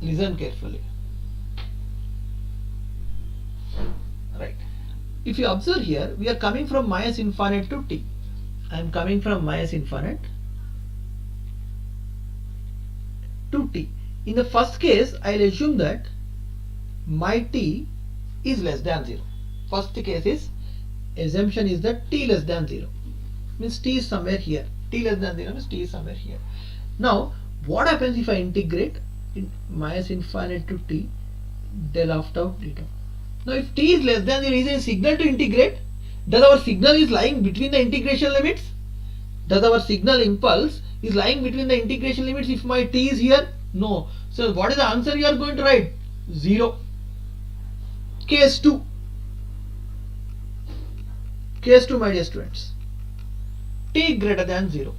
Listen carefully. Right. If you observe here, we are coming from minus infinite to t. I am coming from minus infinite to t. In the first case, I will assume that my t is less than 0. First case is, assumption is that t less than 0. Means t is somewhere here. T less than 0 means t is somewhere here. Now, what happens if I integrate in minus infinite to t del of tau d. Now if t is less than 0, is a signal to integrate? Does our signal is lying between the integration limits? Does our signal impulse is lying between the integration limits if my t is here? No. So what is the answer you are going to write? 0. Case 2. Case 2, my dear students. T greater than 0.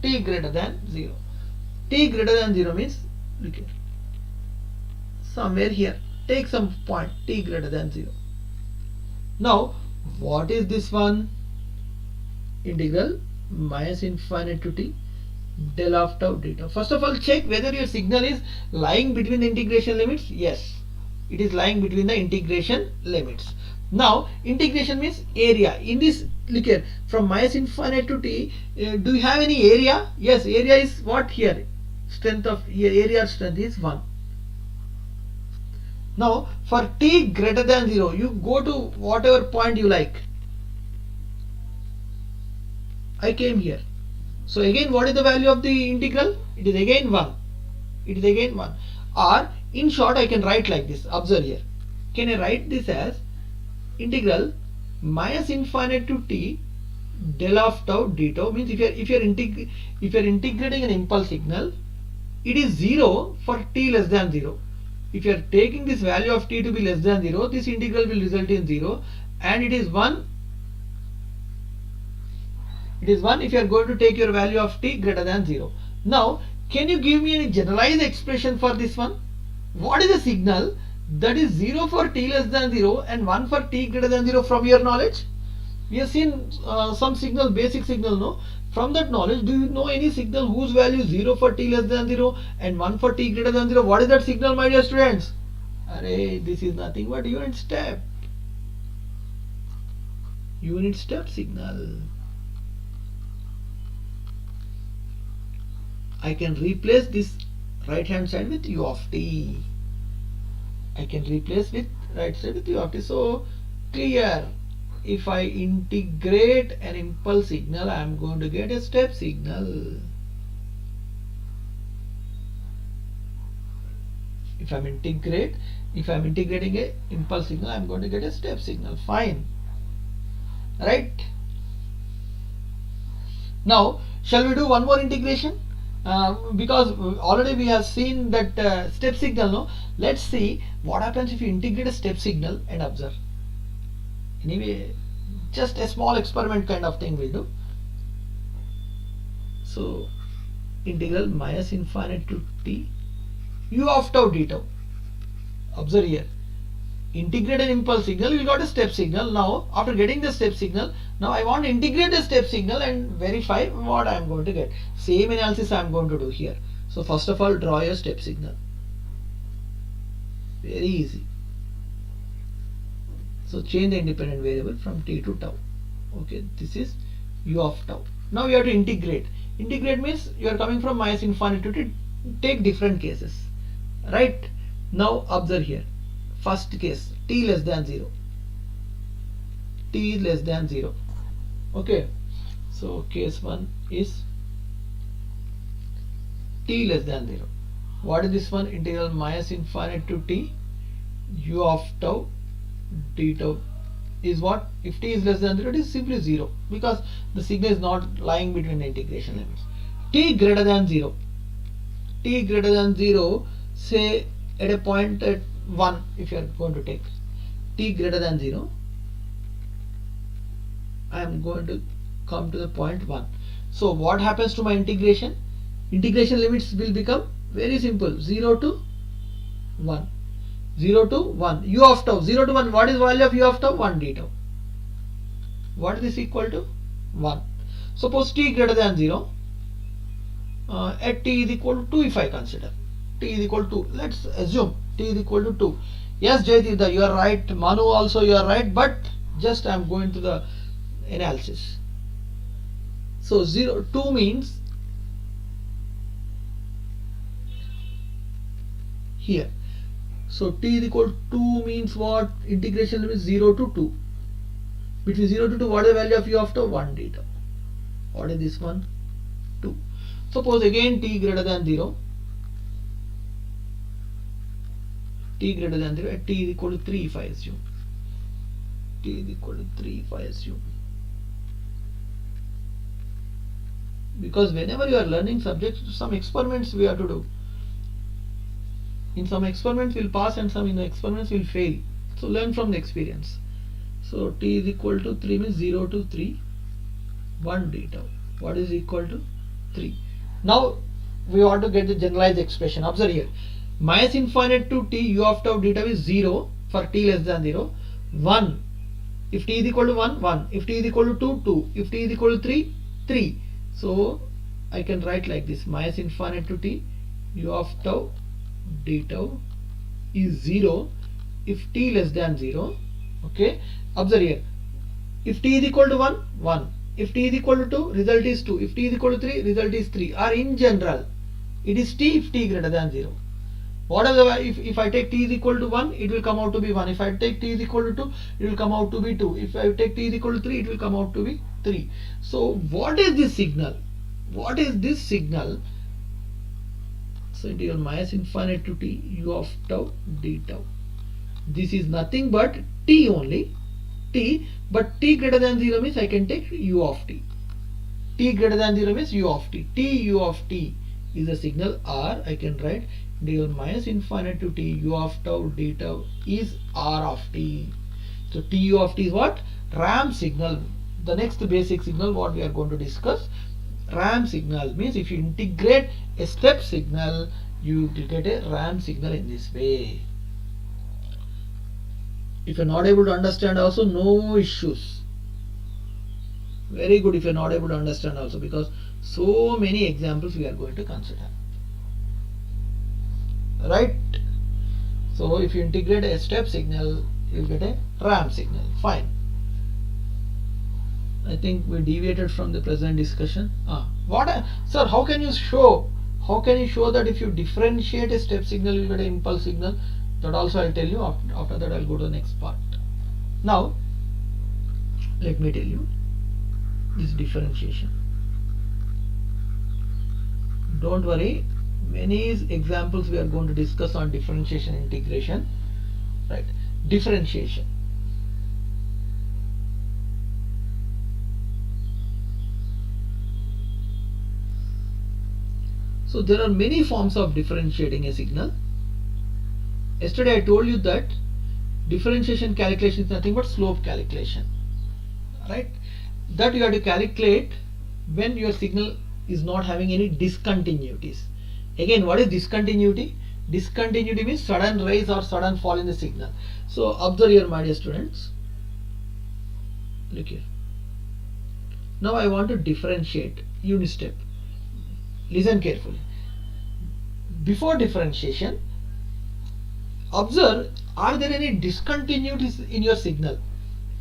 T greater than 0. T greater than 0 means, look here, somewhere here. take some point t greater than 0. Now what is this one? Integral minus infinite to t del of tau d tau. First of all, check whether your signal is lying between the integration limits. Yes, it is lying between the integration limits. Now integration means area. In this, look here, from minus infinite to t, do you have any area? Yes, area is what here? Strength of area strength is 1. Now for t greater than 0, you go to whatever point you like. I came here. So again, what is the value of the integral? It is again 1. It is again 1. Or in short, I can write like this. Observe here. Can I write this as integral minus infinite to t del of tau d tau? Means if you are integrating an impulse signal, it is 0 for t less than 0. If you are taking this value of t to be less than 0, this integral will result in 0, and it is 1. It is 1 if you are going to take your value of t greater than 0. Now, can you give me any generalized expression for this one? What is the signal that is 0 for t less than 0 and 1 for t greater than 0 from your knowledge? We have seen some signal, basic signal, no? From that knowledge, do you know any signal whose value is 0 for t less than 0 and 1 for t greater than 0? What is that signal, my dear students? Array, this is nothing but unit step. Unit step signal. I can replace this right hand side with u of t. I can replace with right side with u of t. So clear. If I integrate an impulse signal, I am going to get a step signal. If I am integrating a impulse signal, I am going to get a step signal. Fine. Right? Now, shall we do one more integration? Because already we have seen that step signal, no? Let's see what happens if you integrate a step signal and observe. Anyway, just a small experiment kind of thing we'll do. So, integral minus infinite to t u of tau d tau. Observe here. Integrate an impulse signal, we got a step signal. Now, after getting the step signal, now I want to integrate the step signal and verify what I am going to get. Same analysis I am going to do here. So, first of all, draw your step signal. Very easy. So, change the independent variable from t to tau. Okay, this is u of tau. Now, you have to integrate. Integrate means you are coming from minus infinite to t. Take different cases. Right? Now, observe here. First case, t less than 0. T less than 0. Okay. So, case 1 is t less than 0. What is this one? Integral minus infinite to t u of tau d tau is what? If t is less than 0, it is simply 0 because the signal is not lying between the integration limits. T greater than 0. T greater than 0, say at a point at 1, if you are going to take t greater than 0, I am going to come to the point 1. So what happens to my integration? Integration limits will become very simple, 0 to 1. 0 to 1. U of tau, 0 to 1. What is value of u of tau? 1 d tau. What is this equal to? 1. Suppose t greater than 0, at t is equal to 2 if I consider. T is equal to 2. Let's assume t is equal to 2. Yes, Jayatida, you are right. Manu also you are right. But just I am going to the analysis. So 2 means here. So t is equal to 2 means what? Integration limit is 0 to 2. Between 0 to 2, what is the value of u of tau? 1 d tau. What is this one? 2. Suppose again t greater than 0. T greater than 0 at t is equal to 3 if I assume. T is equal to 3 if I assume. Because whenever you are learning subjects, some experiments we have to do. In some experiments we'll pass and some in the experiments we'll fail. So learn from the experience. So t is equal to 3 means 0 to 3, 1 d tau. What is equal to 3? Now we want to get the generalized expression. Observe here. minus infinite to t u of tau d tau is 0 for t less than 0, 1 if t is equal to 1, 1 if t is equal to 2, 2 if t is equal to 3, 3. So I can write like this: minus infinite to t u of tau d tau is 0 if t less than 0. Okay, observe here, if t is equal to 1, 1 if t is equal to 2, result is 2 if t is equal to 3, result is 3, or in general it is t if t greater than 0. Whatever, if I take t is equal to 1, it will come out to be 1. If I take t is equal to 2, it will come out to be 2. If I take t is equal to 3, it will come out to be 3. So what is this signal? What is this signal? So integral minus infinite to t u of tau d tau. This is nothing but t only, t, but t greater than 0 means I can take u of t. T greater than 0 means u of t. T u of t is a signal, or I can write integral minus infinite to t u of tau d tau is r of t. So t u of t is what? Ramp signal. The next basic signal what we are going to discuss. Ramp signal means if you integrate a step signal, you get a ramp signal in this way. If you're not able to understand also, no issues. Very good if you're not able to understand also, because so many examples we are going to consider. Right? So if you integrate a step signal, you get a ramp signal. Fine. I think we deviated from the present discussion. Sir, how can you show that if you differentiate a step signal, you get an impulse signal? That also I'll tell you. After that I'll go to the next part. Now let me tell you this differentiation. Don't worry, many examples we are going to discuss on differentiation, integration. Right? Differentiation. So there are many forms of differentiating a signal. Yesterday I told you that differentiation calculation is nothing but slope calculation. Right? That you have to calculate when your signal is not having any discontinuities. Again, what is discontinuity? Discontinuity means sudden rise or sudden fall in the signal. So observe here, my dear students. Look here. Now I want to differentiate unit step. Listen carefully. Before differentiation, observe, are there any discontinuities in your signal?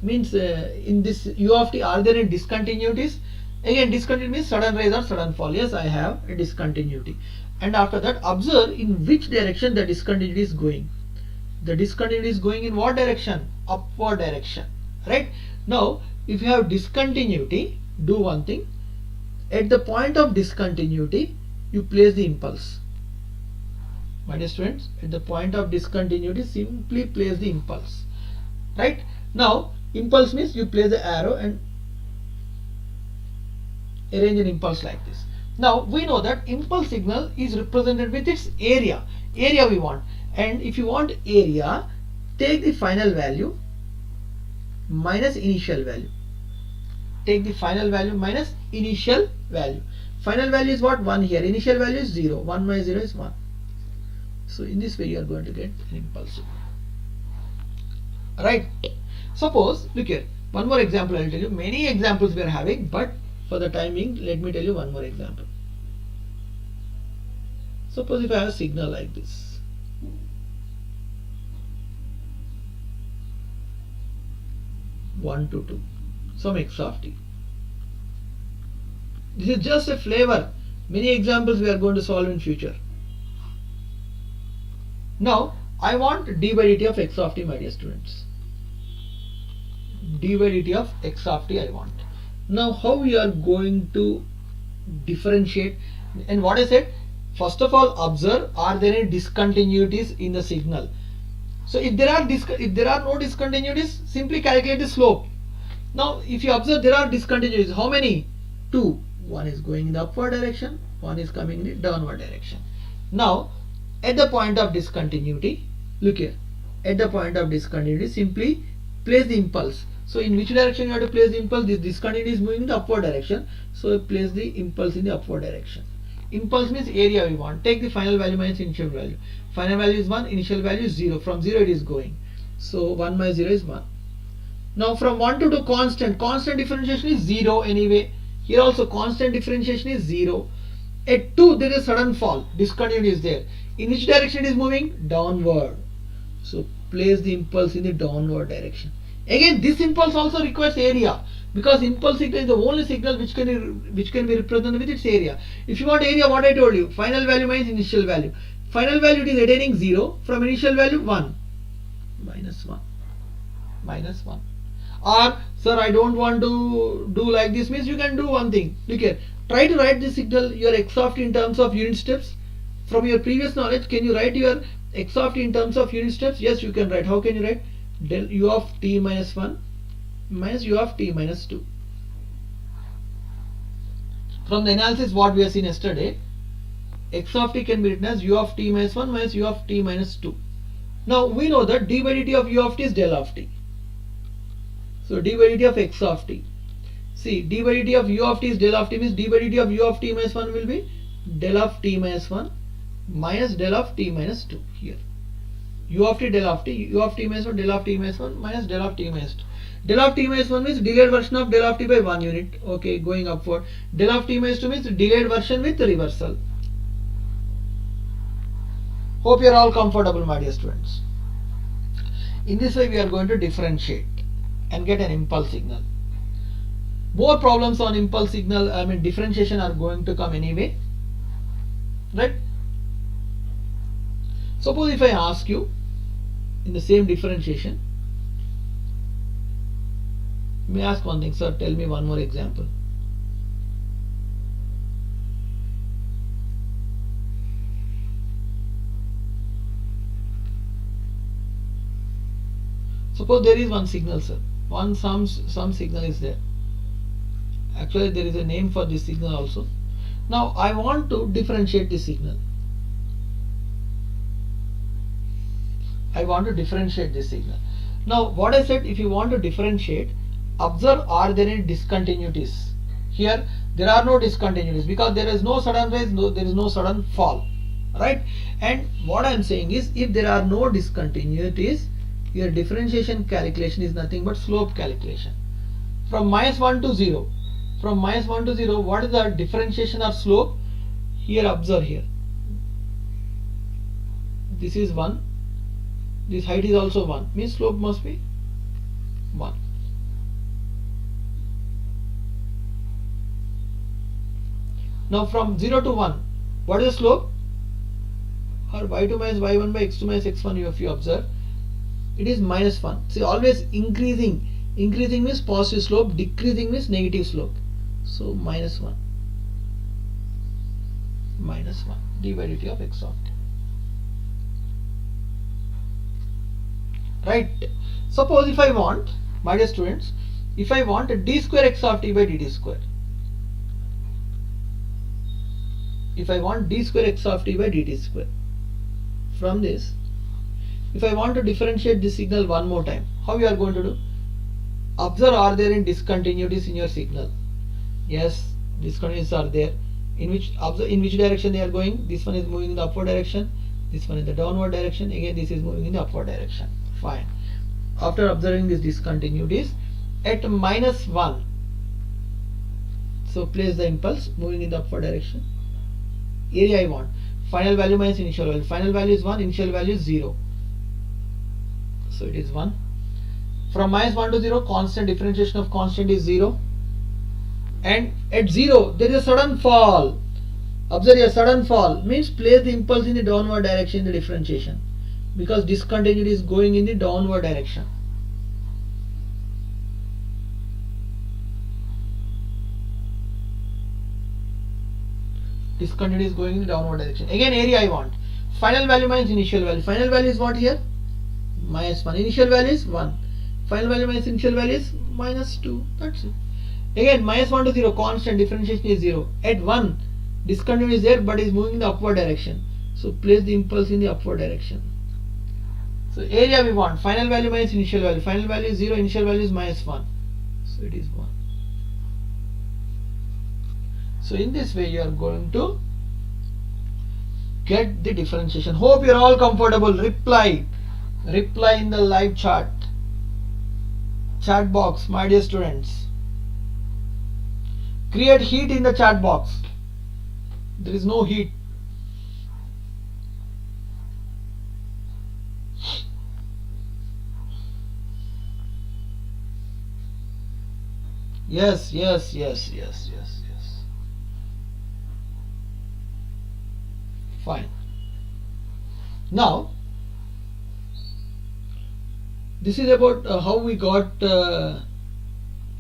Means in this u of t, are there any discontinuities? Again, discontinuity means sudden rise or sudden fall. Yes, I have a discontinuity. And after that, observe in which direction the discontinuity is going. The discontinuity is going in what direction? Upward direction. Right? Now, if you have discontinuity, do one thing. At the point of discontinuity, you place the impulse. My dear students, at the point of discontinuity, simply place the impulse. Right? Now, impulse means you place the arrow and arrange an impulse like this. Now, we know that impulse signal is represented with its area. Area we want. And if you want area, take the final value minus initial value. Take the final value minus initial value. Final value is what? 1 here. Initial value is 0. 1 minus 0 is 1. So in this way you are going to get an impulse. Right? Suppose, look here. One more example I will tell you. Many examples we are having, but for the time being, let me tell you one more example. Suppose if I have a signal like this. One to 2. Some x of t. This is just a flavor. Many examples we are going to solve in future. Now, I want d by dt of x of t, my dear students. D by dt of x of t I want. Now, how we are going to differentiate? And what I said, first of all, observe, are there any discontinuities in the signal? So if there are no discontinuities, simply calculate the slope. Now, if you observe, there are discontinuities. How many? 2. One is going in the upward direction, one is coming in the downward direction. Now, at the point of discontinuity, look here. At the point of discontinuity, simply place the impulse. So, in which direction you have to place the impulse? This discontinuity is moving in the upward direction. So, place the impulse in the upward direction. Impulse means area we want. Take the final value minus initial value. Final value is 1, initial value is 0. From 0 it is going. So 1 minus 0 is 1. Now from 1 to 2 constant. Constant differentiation is 0 anyway. Here also constant differentiation is 0. At 2 there is sudden fall. Discontinuity is there. In which direction it is moving? Downward. So place the impulse in the downward direction. Again this impulse also requires area, because impulse signal is the only signal which can be represented with its area. If you want area, what I told you, final value minus initial value. Final value it is attaining 0, from initial value 1, minus 1, minus 1. Or sir, I don't want to do like this, means you can do one thing. Look here, try to write the signal your x of t in terms of unit steps. From your previous knowledge, can you write your x of t in terms of unit steps? Yes, you can write. How can you write? Del u of t minus 1 minus u of t minus 2. From the analysis what we have seen yesterday, x of t can be written as u of t minus 1 minus u of t minus 2. Now we know that d by dt of u of t is del of t. So d by dt of x of t. See, d by dt of u of t is del of t, means d by dt of u of t minus 1 will be del of t minus 1 minus del of t minus 2 here. U of t del of t, u of t minus 1 del of t minus 1 minus del of t minus 2. Del of t minus 1 means delayed version of del of t by 1 unit. Okay, going upward. Del of t minus 2 means delayed version with reversal. Hope you are all comfortable, my dear students. In this way we are going to differentiate and get an impulse signal. More problems on impulse signal, differentiation are going to come anyway. Right? Suppose if I ask you in the same differentiation, may I ask one thing, sir, tell me one more example. Suppose there is one signal, sir. Some signal is there. Actually there is a name for this signal also. Now I want to differentiate this signal. I want to differentiate this signal. Now what I said, if you want to differentiate, observe are there any discontinuities. Here there are no discontinuities, because there is no sudden rise, there is no sudden fall, right? And what I am saying is, if there are no discontinuities, your differentiation calculation is nothing but slope calculation. From minus 1 to 0, from minus 1 to 0, what is the differentiation of slope? Here observe here, this is 1, this height is also 1, means slope must be 1. Now from 0 to 1, what is the slope? Or y2 minus y1 by x2 minus x1, if you observe, it is minus 1. See, always increasing. Increasing means positive slope, decreasing means negative slope. So minus 1. Minus 1 d by dt of x of t. Right? Suppose if I want, my dear students, if I want d square x of t by dt square. If I want d square x of t by dt square. From this, if I want to differentiate this signal one more time, how you are going to do? Observe are there any discontinuities in your signal? Yes, discontinuities are there. In which direction they are going? This one is moving in the upward direction, this one in the downward direction, again this is moving in the upward direction. Fine. After observing these discontinuities, at minus 1, so place the impulse moving in the upward direction. Area I want, final value minus initial value. Final value is 1, initial value is 0. So it is 1. From minus 1 to 0, constant, differentiation of constant is 0. And at 0, there is a sudden fall. Observe a sudden fall means place the impulse in the downward direction in the differentiation, because discontinuity is going in the downward direction. Discontinuity is going in the downward direction. Again area I want. Final value minus initial value. Final value is what here? Minus 1. Initial value is 1. Final value minus initial value is minus 2. That's it. Again minus 1 to 0, constant, differentiation is 0. At 1, discontinuity is there but is moving in the upward direction. So place the impulse in the upward direction. So area we want, final value minus initial value. Final value is 0, initial value is minus 1. So it is 1. So in this way you are going to get the differentiation. Hope you're all comfortable. Reply in the live chat box, my dear students. Create heat in the chat box. There is no heat. Yes. Fine. Now this is about how we got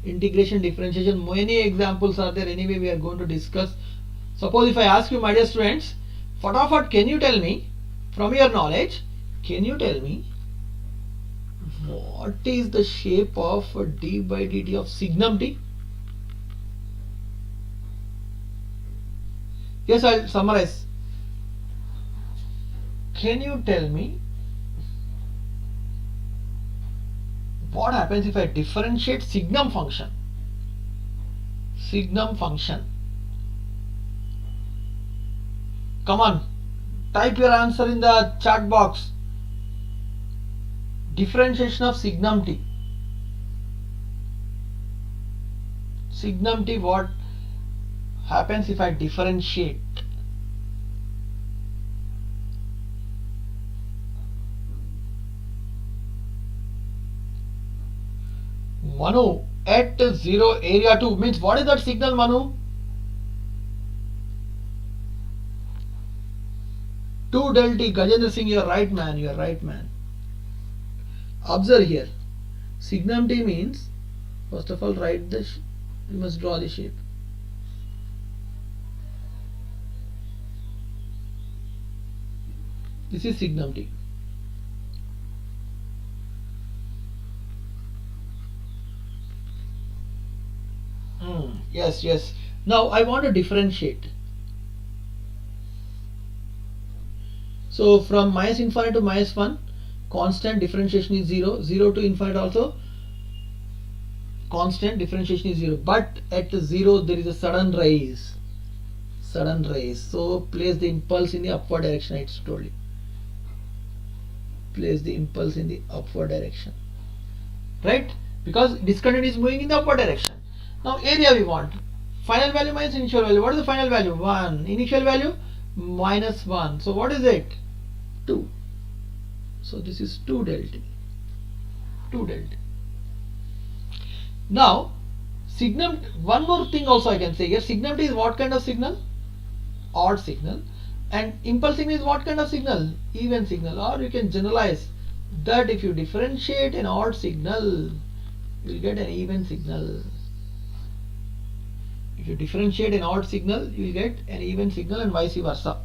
integration, differentiation. Many examples are there. Anyway, we are going to discuss. Suppose if I ask you, my dear students, fatafat, can you tell me, from your knowledge, can you tell me what is the shape of d by dt of signum t? Yes, I'll summarize. Can you tell me what happens if I differentiate signum function? Signum function. Come on, type your answer in the chat box. Differentiation of signum t. Signum t, what happens if I differentiate? Manu, at 0 area 2 means what is that signal, Manu? 2 del t. Gajendra Singh, you are right, man. You are right, man. Observe here. Signum t means, first of all, write the. You must draw the shape. This is signum t. Yes. Now I want to differentiate. So from minus infinite to minus 1, constant, differentiation is 0. 0 to infinite also, constant, differentiation is 0. But at 0 there is a sudden rise. So place the impulse in the upward direction. I told you. Place the impulse in the upward direction. Right? Because discontinuity is moving in the upward direction. Now area we want. Final value minus initial value. What is the final value? 1. Initial value minus 1. So what is it? 2. So this is 2 del t. Now signum, one more thing also I can say here. Signum t is what kind of signal? Odd signal. And impulse signal is what kind of signal? Even signal. Or you can generalize that if you differentiate an odd signal, you will get an even signal. If you differentiate an odd signal, you will get an even signal, and vice versa.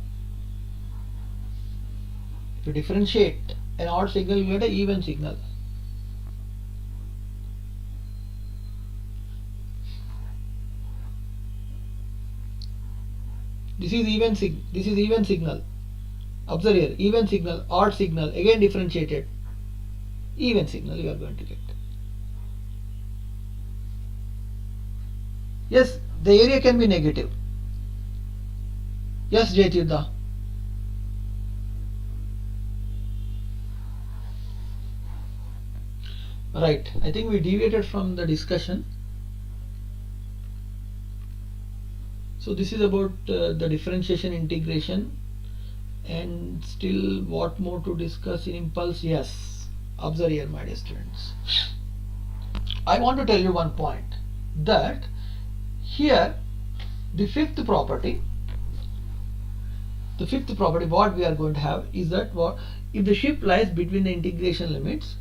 If you differentiate an odd signal, you get an even signal. This is even signal. Observe here, even signal, odd signal, again differentiated. Even signal you are going to get. Yes, the area can be negative. Yes, Jaitirtha. Right, I think we deviated from the discussion. So this is about the differentiation, integration, and still what more to discuss in impulse? Yes, observe here, my dear students. I want to tell you one point, that here the fifth property what we are going to have is that if the shift lies between the integration limits,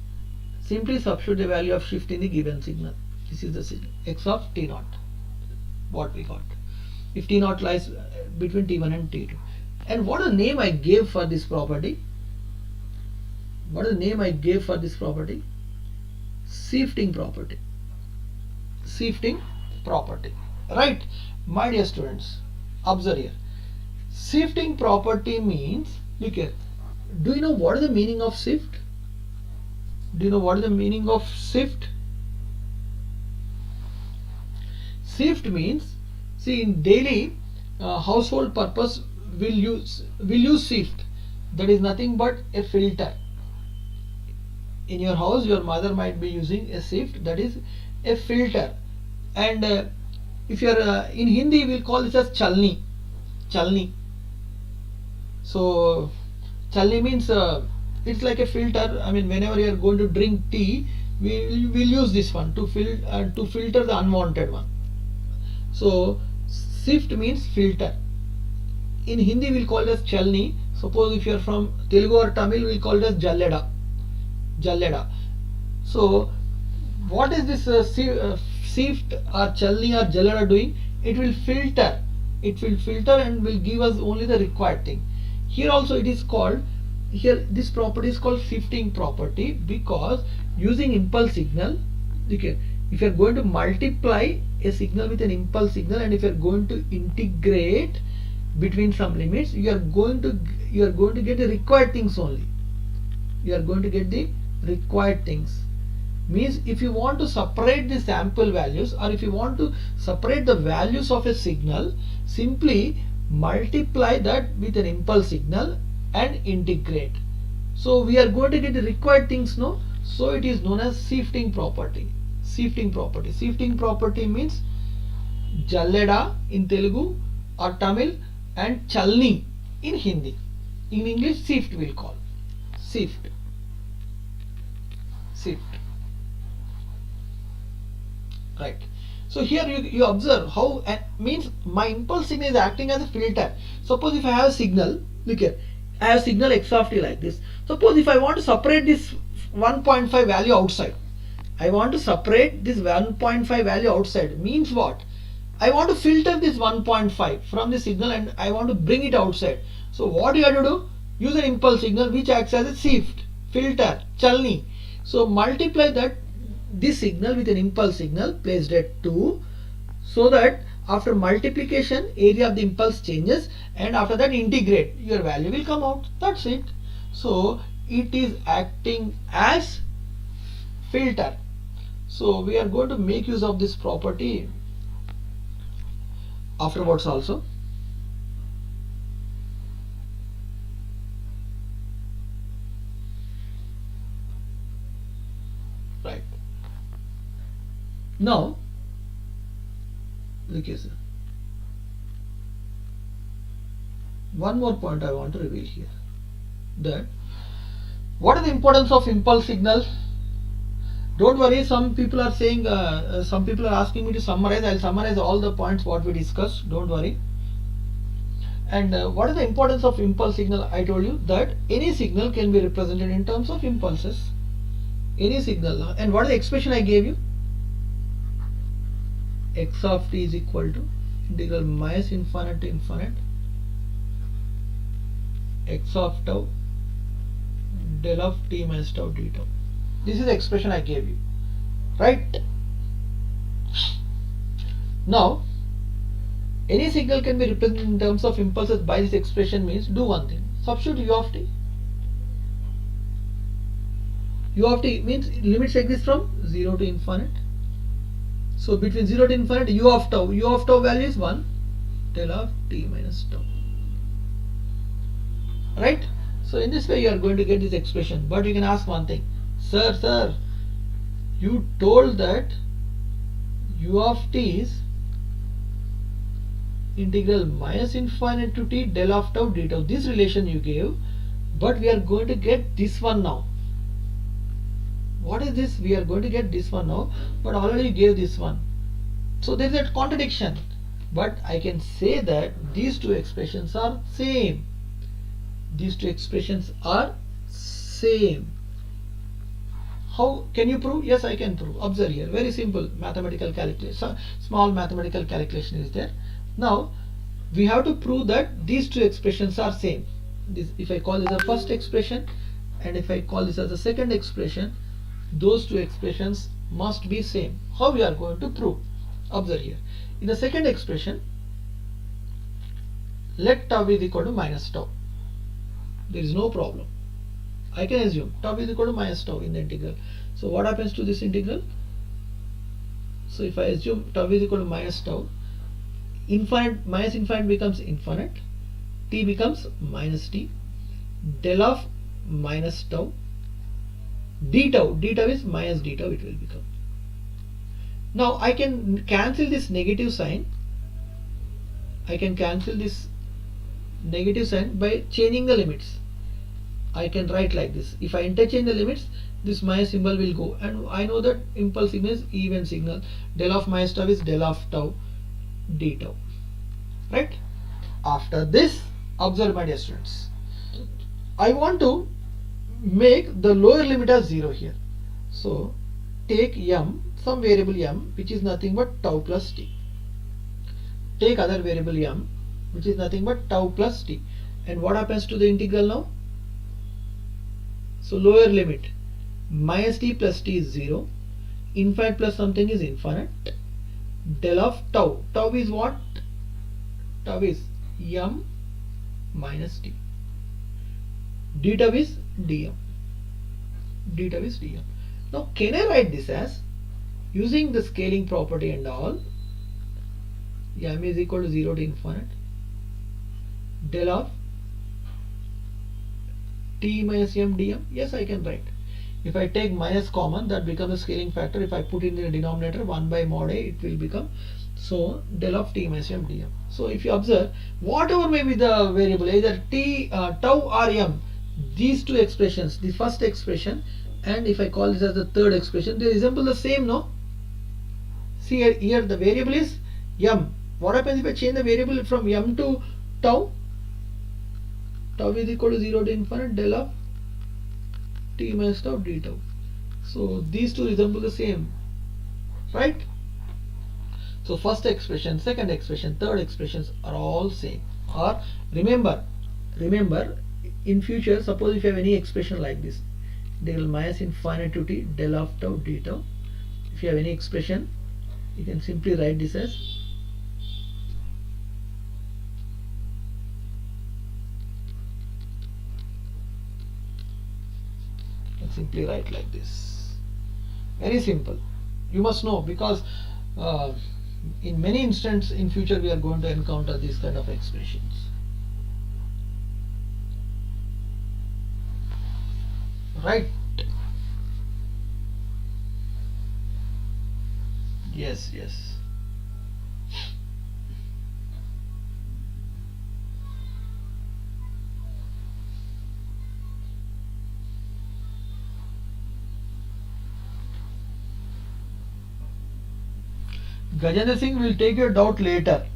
simply substitute the value of shift in the given signal. This is the signal x of t naught, what we got. If t naught lies between t1 and t2. And what is the name I gave for this property? Shifting property. Right, my dear students, observe here. Shifting property means, look here, do you know what is the meaning of shift? Shift means, see, in daily household purpose will use sift. That is nothing but a filter. In your house your mother might be using a sift, that is a filter. And if you are in Hindi we'll call this as chalni. So chalni means it's like a filter. I mean, whenever you are going to drink tea, we will use this one to filter the unwanted one. So sift means filter. In Hindi we'll call it as chalni. Suppose if you are from Telugu or Tamil, we'll call it as jalleda. So what is this sift or chalni or jalleda doing? It will filter. It will filter and will give us only the required thing. Here also it is called, here this property is called sifting property, because using impulse signal, okay, if you are going to multiply a signal with an impulse signal, and if you are going to integrate between some limits, you are going to get the required things only. You are going to get the required things. Means if you want to separate the sample values, or if you want to separate the values of a signal, simply multiply that with an impulse signal and integrate. So we are going to get the required things, no? So it is known as sifting property. Sifting property means jalleda in Telugu or Tamil, and chalni in Hindi. In English sift we'll call. Sift. Right. So here you observe how means my impulse signal is acting as a filter. Suppose if I have a signal, look here, I have signal x of t like this. Suppose if I want to separate this 1.5 value outside, I want to separate this 1.5 value outside, means what? I want to filter this 1.5 from the signal and I want to bring it outside. So what you have to do? Use an impulse signal which acts as a sift, filter, chalni. So multiply this signal with an impulse signal placed at 2, so that after multiplication area of the impulse changes, and after that integrate, your value will come out. That's it. So it is acting as filter. So we are going to make use of this property afterwards also. Right. Now, look here, sir. One more point I want to reveal here. That what is the importance of impulse signal? Don't worry, some people are saying, some people are asking me to summarize. I'll summarize all the points what we discussed. Don't worry. And what is the importance of impulse signal? I told you that any signal can be represented in terms of impulses. Any signal. And what is the expression I gave you? X of t is equal to integral minus infinite to infinite x of tau del of t minus tau d tau. This is the expression I gave you, right? Now, any signal can be represented in terms of impulses by this expression. Means do one thing, substitute u of t. U of t means limits exist from 0 to infinite. So between 0 to infinite, u of tau value is 1 del of t minus tau. Right? So in this way you are going to get this expression. But you can ask one thing, sir, you told that u of t is integral minus infinite to t del of tau d tau. This relation you gave, but we are going to get this one now. What is this? We are going to get this one now, but already you gave this one. So there is a contradiction. But I can say that these two expressions are same. These two expressions are same. How can you prove? Yes, I can prove. Observe here. Very simple mathematical calculation. Small mathematical calculation is there. Now we have to prove that these two expressions are same. This, if I call this a first expression, and if I call this as a second expression, those two expressions must be same. How we are going to prove? Observe here. In the second expression, let tau is equal to minus tau. There is no problem. I can assume tau is equal to minus tau in the integral. So what happens to this integral? So if I assume tau is equal to minus tau, infinite minus infinite becomes infinite, t becomes minus t, del of minus tau, d tau is minus d tau it will become. Now I can cancel this negative sign. I can cancel this negative sign by changing the limits. I can write like this. If I interchange the limits, this minus symbol will go, and I know that impulse signal is even signal. Del of minus tau is del of tau d tau. Right? After this, observe my dear students. I want to make the lower limit as 0 here. So take m, some variable m, which is nothing but tau plus t. Take other variable m, which is nothing but tau plus t. And what happens to the integral now? So lower limit, minus t plus t is 0, infinite plus something is infinite, del of tau. Tau is what? Tau is m minus t. D tau is dm. D tau is dm. Now can I write this as, using the scaling property and all, m is equal to 0 to infinite, del of t minus m dm? Yes, I can write. If I take minus common, that becomes a scaling factor. If I put in the denominator 1 by mod a, it will become, so del of t minus m dm. So if you observe, whatever may be the variable, either t, tau or m, these two expressions, the first expression and if I call this as the third expression, they resemble the same, no? See here the variable is m. What happens if I change the variable from m to tau? Tau is equal to 0 to infinite, del of t minus tau d tau. So these two resemble the same, right? So first expression, second expression, third expressions are all same. Or remember, in future, suppose if you have any expression like this, del minus infinite to t del of tau d tau. If you have any expression, you can simply write this as simply write like this. Very simple. You must know, because in many instances in future we are going to encounter these kind of expressions. Right? Yes, yes. Gajendra Singh will take your doubt later.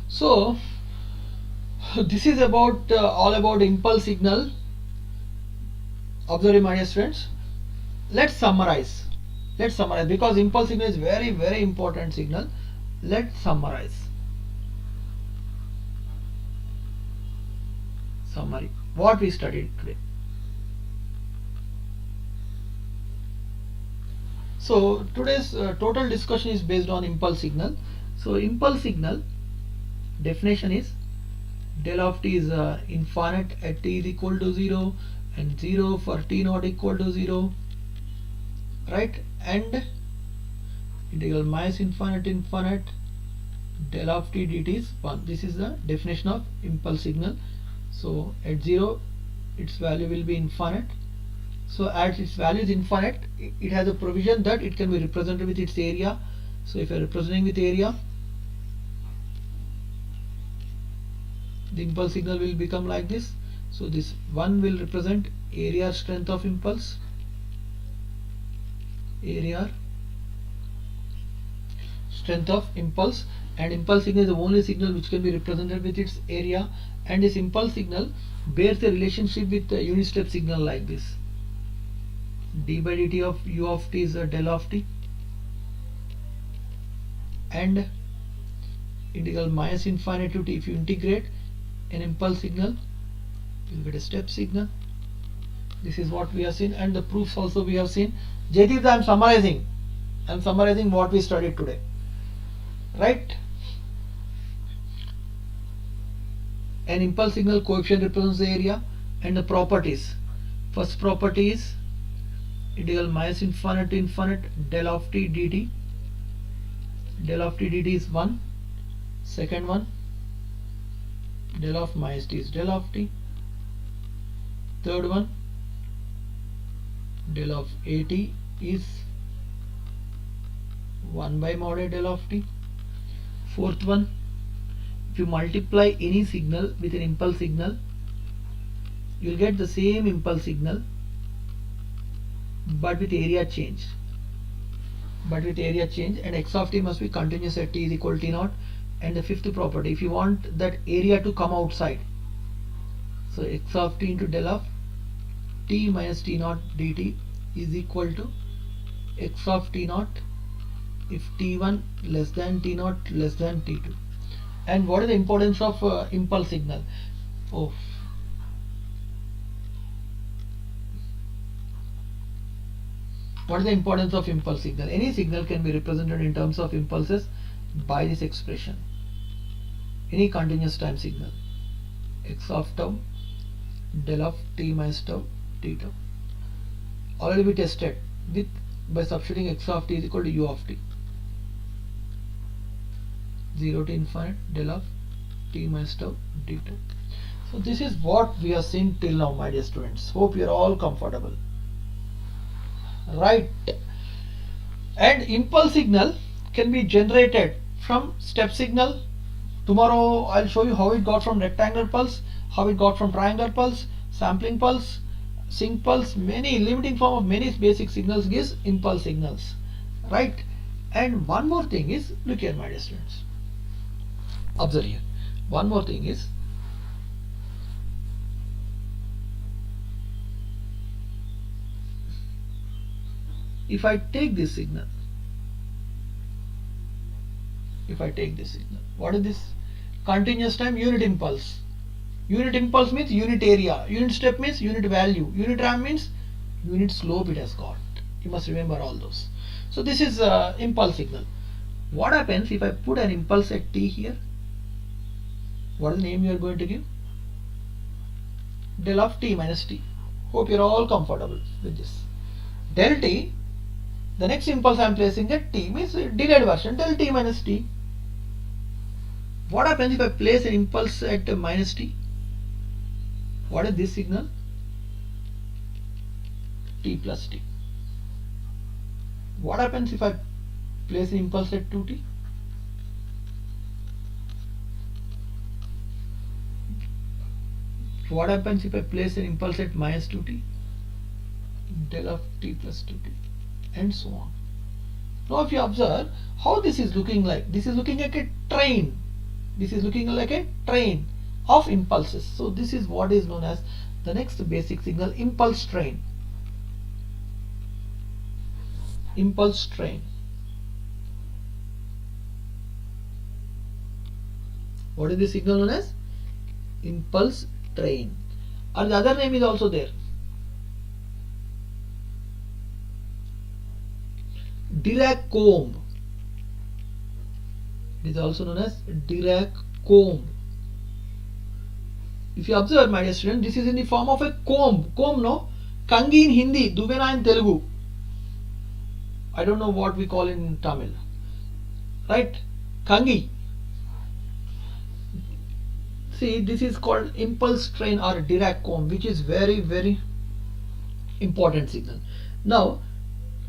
So this is about all about impulse signal. Observe, my dear students. Let's summarize. Because impulse signal is very, very important signal. Let's summarize. Summary. What we studied today. So today's total discussion is based on impulse signal. So impulse signal definition is del of t is infinite at t is equal to 0 and 0 for t not equal to 0, right? And integral minus infinite del of t dt is 1. This is the definition of impulse signal. So at 0 its value will be infinite. So as its value is infinite, it has a provision that it can be represented with its area. So if you are representing with area, the impulse signal will become like this. So this 1 will represent area strength of impulse, area strength of impulse, and impulse signal is the only signal which can be represented with its area, and this impulse signal bears a relationship with the unit step signal like this. D by dt of u of t is a del of t, and integral minus infinite to t, if you integrate an impulse signal you will get a step signal. This is what we have seen, and the proofs also we have seen. Jaideep, I am summarizing what we studied today, right? An impulse signal coefficient represents the area, and the properties. First property is integral minus infinite to infinite del of t dt, del of t dt is 1. Second one, del of minus t is del of t. Third one, del of at is 1 by mod a del of t. Fourth one, if you multiply any signal with an impulse signal, you will get the same impulse signal but with area change. And x of t must be continuous at t is equal to t naught. And the fifth property, if you want that area to come outside, so x of t into del of t minus t naught dt is equal to x of t naught if t1 less than t naught less than t2. And what is the importance of impulse signal? What is the importance of impulse signal? Any signal can be represented in terms of impulses by this expression. Any continuous time signal, x of tau del of t minus tau t tau, already be tested with by substituting x of t is equal to u of t, 0 to infinite del of t minus tau d tau. So this is what we have seen till now, my dear students. Hope you are all comfortable, right? And impulse signal can be generated from step signal. Tomorrow I'll show you how it got from rectangular pulse, how it got from triangular pulse, sampling pulse, sync pulse. Many limiting form of many basic signals gives impulse signals, right? And one more thing is, look here, my dear students, observe here. One more thing is, if I take this signal, what is this? Continuous time unit impulse. Unit impulse means unit area, unit step means unit value, unit ramp means unit slope it has got. You must remember all those. So this is impulse signal. What happens if I put an impulse at t here? What is the name you are going to give? Del of t minus t. Hope you are all comfortable with this. Del t, the next impulse I am placing at t means delayed version, del t minus t. What happens if I place an impulse at minus t? What is this signal? T plus t. What happens if I place an impulse at 2t? What happens if I place an impulse at minus 2t? Del of t plus 2t, and so on. Now if you observe how this is looking like, this is looking like a train. This is looking like a train of impulses. So this is what is known as the next basic signal, impulse train. Impulse train. What is the signal known as? Impulse train. And the other name is also there. Dirac comb. It is also known as Dirac comb. If you observe, my dear student, this is in the form of a comb. Comb, no? Kangi in Hindi, Dubena in Telugu. I don't know what we call in Tamil. Right? Kangi. See, this is called impulse train or Dirac comb, which is very, very important signal. Now,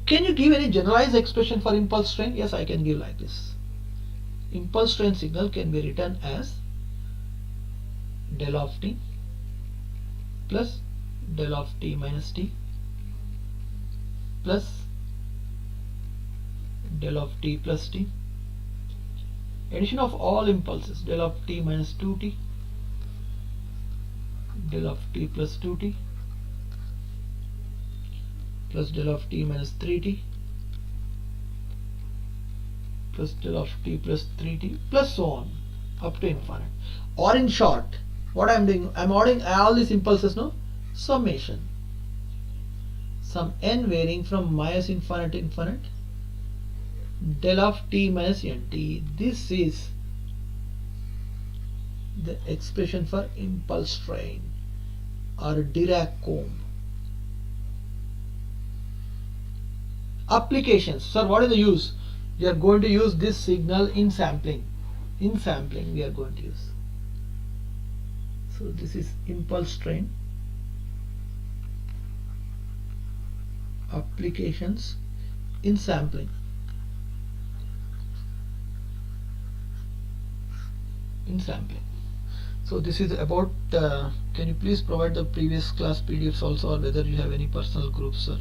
can you give any generalized expression for impulse train? Yes, I can give like this. Impulse train signal can be written as del of t plus del of t minus t plus del of t plus t, addition of all impulses, del of t minus 2t, del of t plus 2t plus del of t minus 3t plus del of t plus 3t plus so on up to infinite. Or in short, what I am doing, I am adding all these impulses, no? Summation. Some n varying from minus infinite to infinite, del of t minus nt. This is the expression for impulse train or Dirac comb. Applications. Sir, what is the use? we are going to use this signal in sampling. In sampling we are going to use. So this is impulse train, applications in sampling. In sampling. So this is about, can you please provide the previous class PDFs also, or whether you have any personal groups, sir?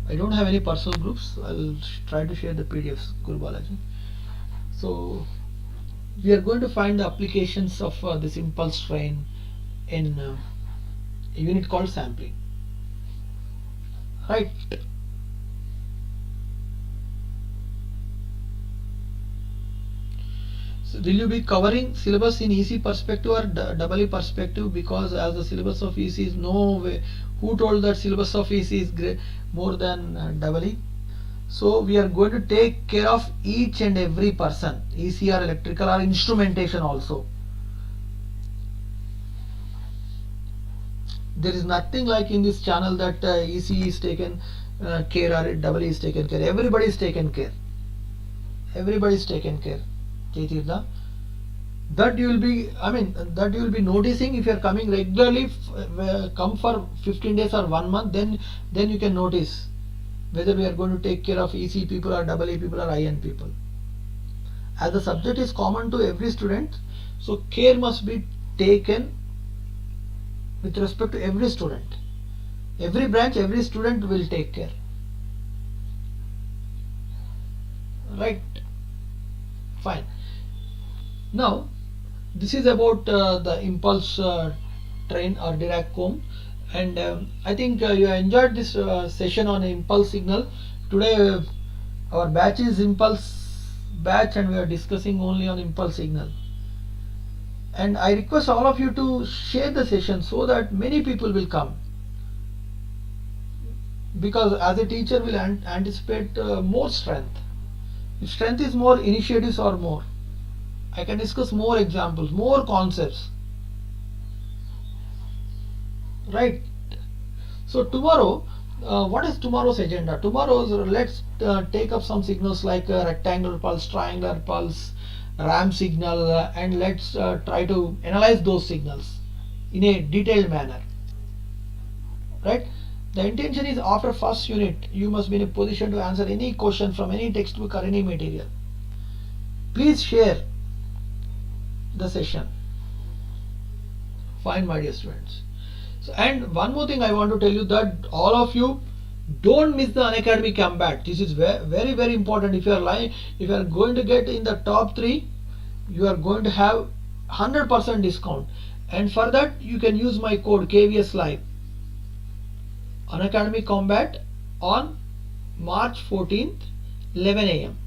I don't have any personal groups. I'll try to share the PDFs, Guru Balaji. So we are going to find the applications of this impulse train in a unit called sampling, right? So will you be covering syllabus in EC perspective or EE perspective? Because as the syllabus of EC is no way, who told that syllabus of EC is great, more than EE? So we are going to take care of each and every person, EC or electrical or instrumentation also. There is nothing like in this channel that EC is taken care or EE is taken care. Everybody is taken care. Everybody is taken care. That you will be, that you will be noticing if you are coming regularly, come for 15 days or 1 month, then you can notice whether we are going to take care of EC people or EE people or IN people. As the subject is common to every student, so care must be taken with respect to every student. Every branch, every student will take care, right? Fine. Now this is about the impulse train or Dirac comb, and I think you enjoyed this session on impulse signal. Today our batch is impulse batch and we are discussing only on impulse signal, and I request all of you to share the session so that many people will come, because as a teacher will anticipate more strength. If strength is more, initiatives are more. I can discuss more examples, more concepts, right? So tomorrow, what is tomorrow's agenda? Tomorrow's, let's take up some signals like rectangular pulse, triangular pulse, ramp signal, and let's try to analyze those signals in a detailed manner, right? The intention is after first unit you must be in a position to answer any question from any textbook or any material. Please share the session. Fine, my dear students. So, and one more thing I want to tell you, that all of you don't miss the Unacademy combat. This is very very important. If you are going to get in the top 3, you are going to have 100% discount, and for that you can use my code KVS Live. Unacademy combat on March 14th, 11 AM.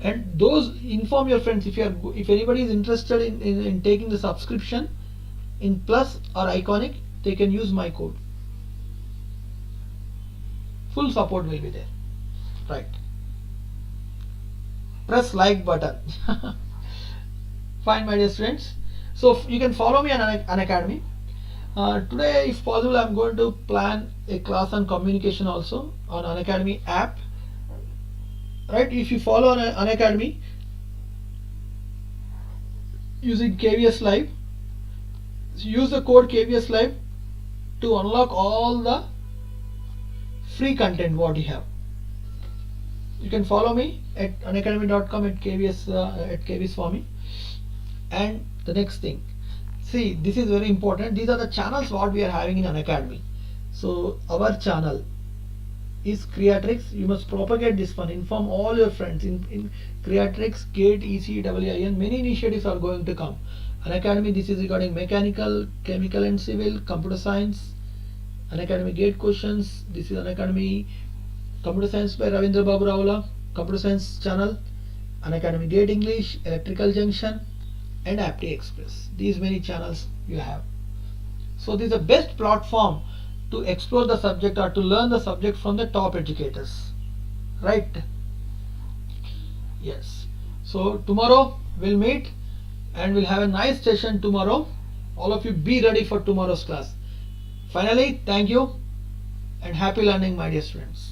And those, inform your friends if anybody is interested in taking the subscription in Plus or Iconic, they can use my code. Full support will be there, right? Press like button. Fine, my dear students. So you can follow me on Unacademy. Today, if possible, I am going to plan a class on communication also on Unacademy app. Right? If you follow on Unacademy using KVS Live, use the code KVS Live to unlock all the free content what you have. You can follow me at unacademy.com at KVS for me. And the next thing, see, this is very important. These are the channels what we are having in Unacademy. So our channel is Kreatryx. You must propagate this one. Inform all your friends in Kreatryx, GATE, EC, EIN. Many initiatives are going to come. Unacademy, this is regarding mechanical, chemical and civil, computer science. Unacademy GATE questions. This is Unacademy Computer Science by Ravindra Babu Raula, Computer Science channel. Unacademy GATE English, Electrical Junction and Apti Express. These many channels you have. So this is the best platform to explore the subject or to learn the subject from the top educators, right? Yes. So tomorrow we'll meet and we'll have a nice session tomorrow. All of you be ready for tomorrow's class. Finally, thank you. and happy learning, my dear students.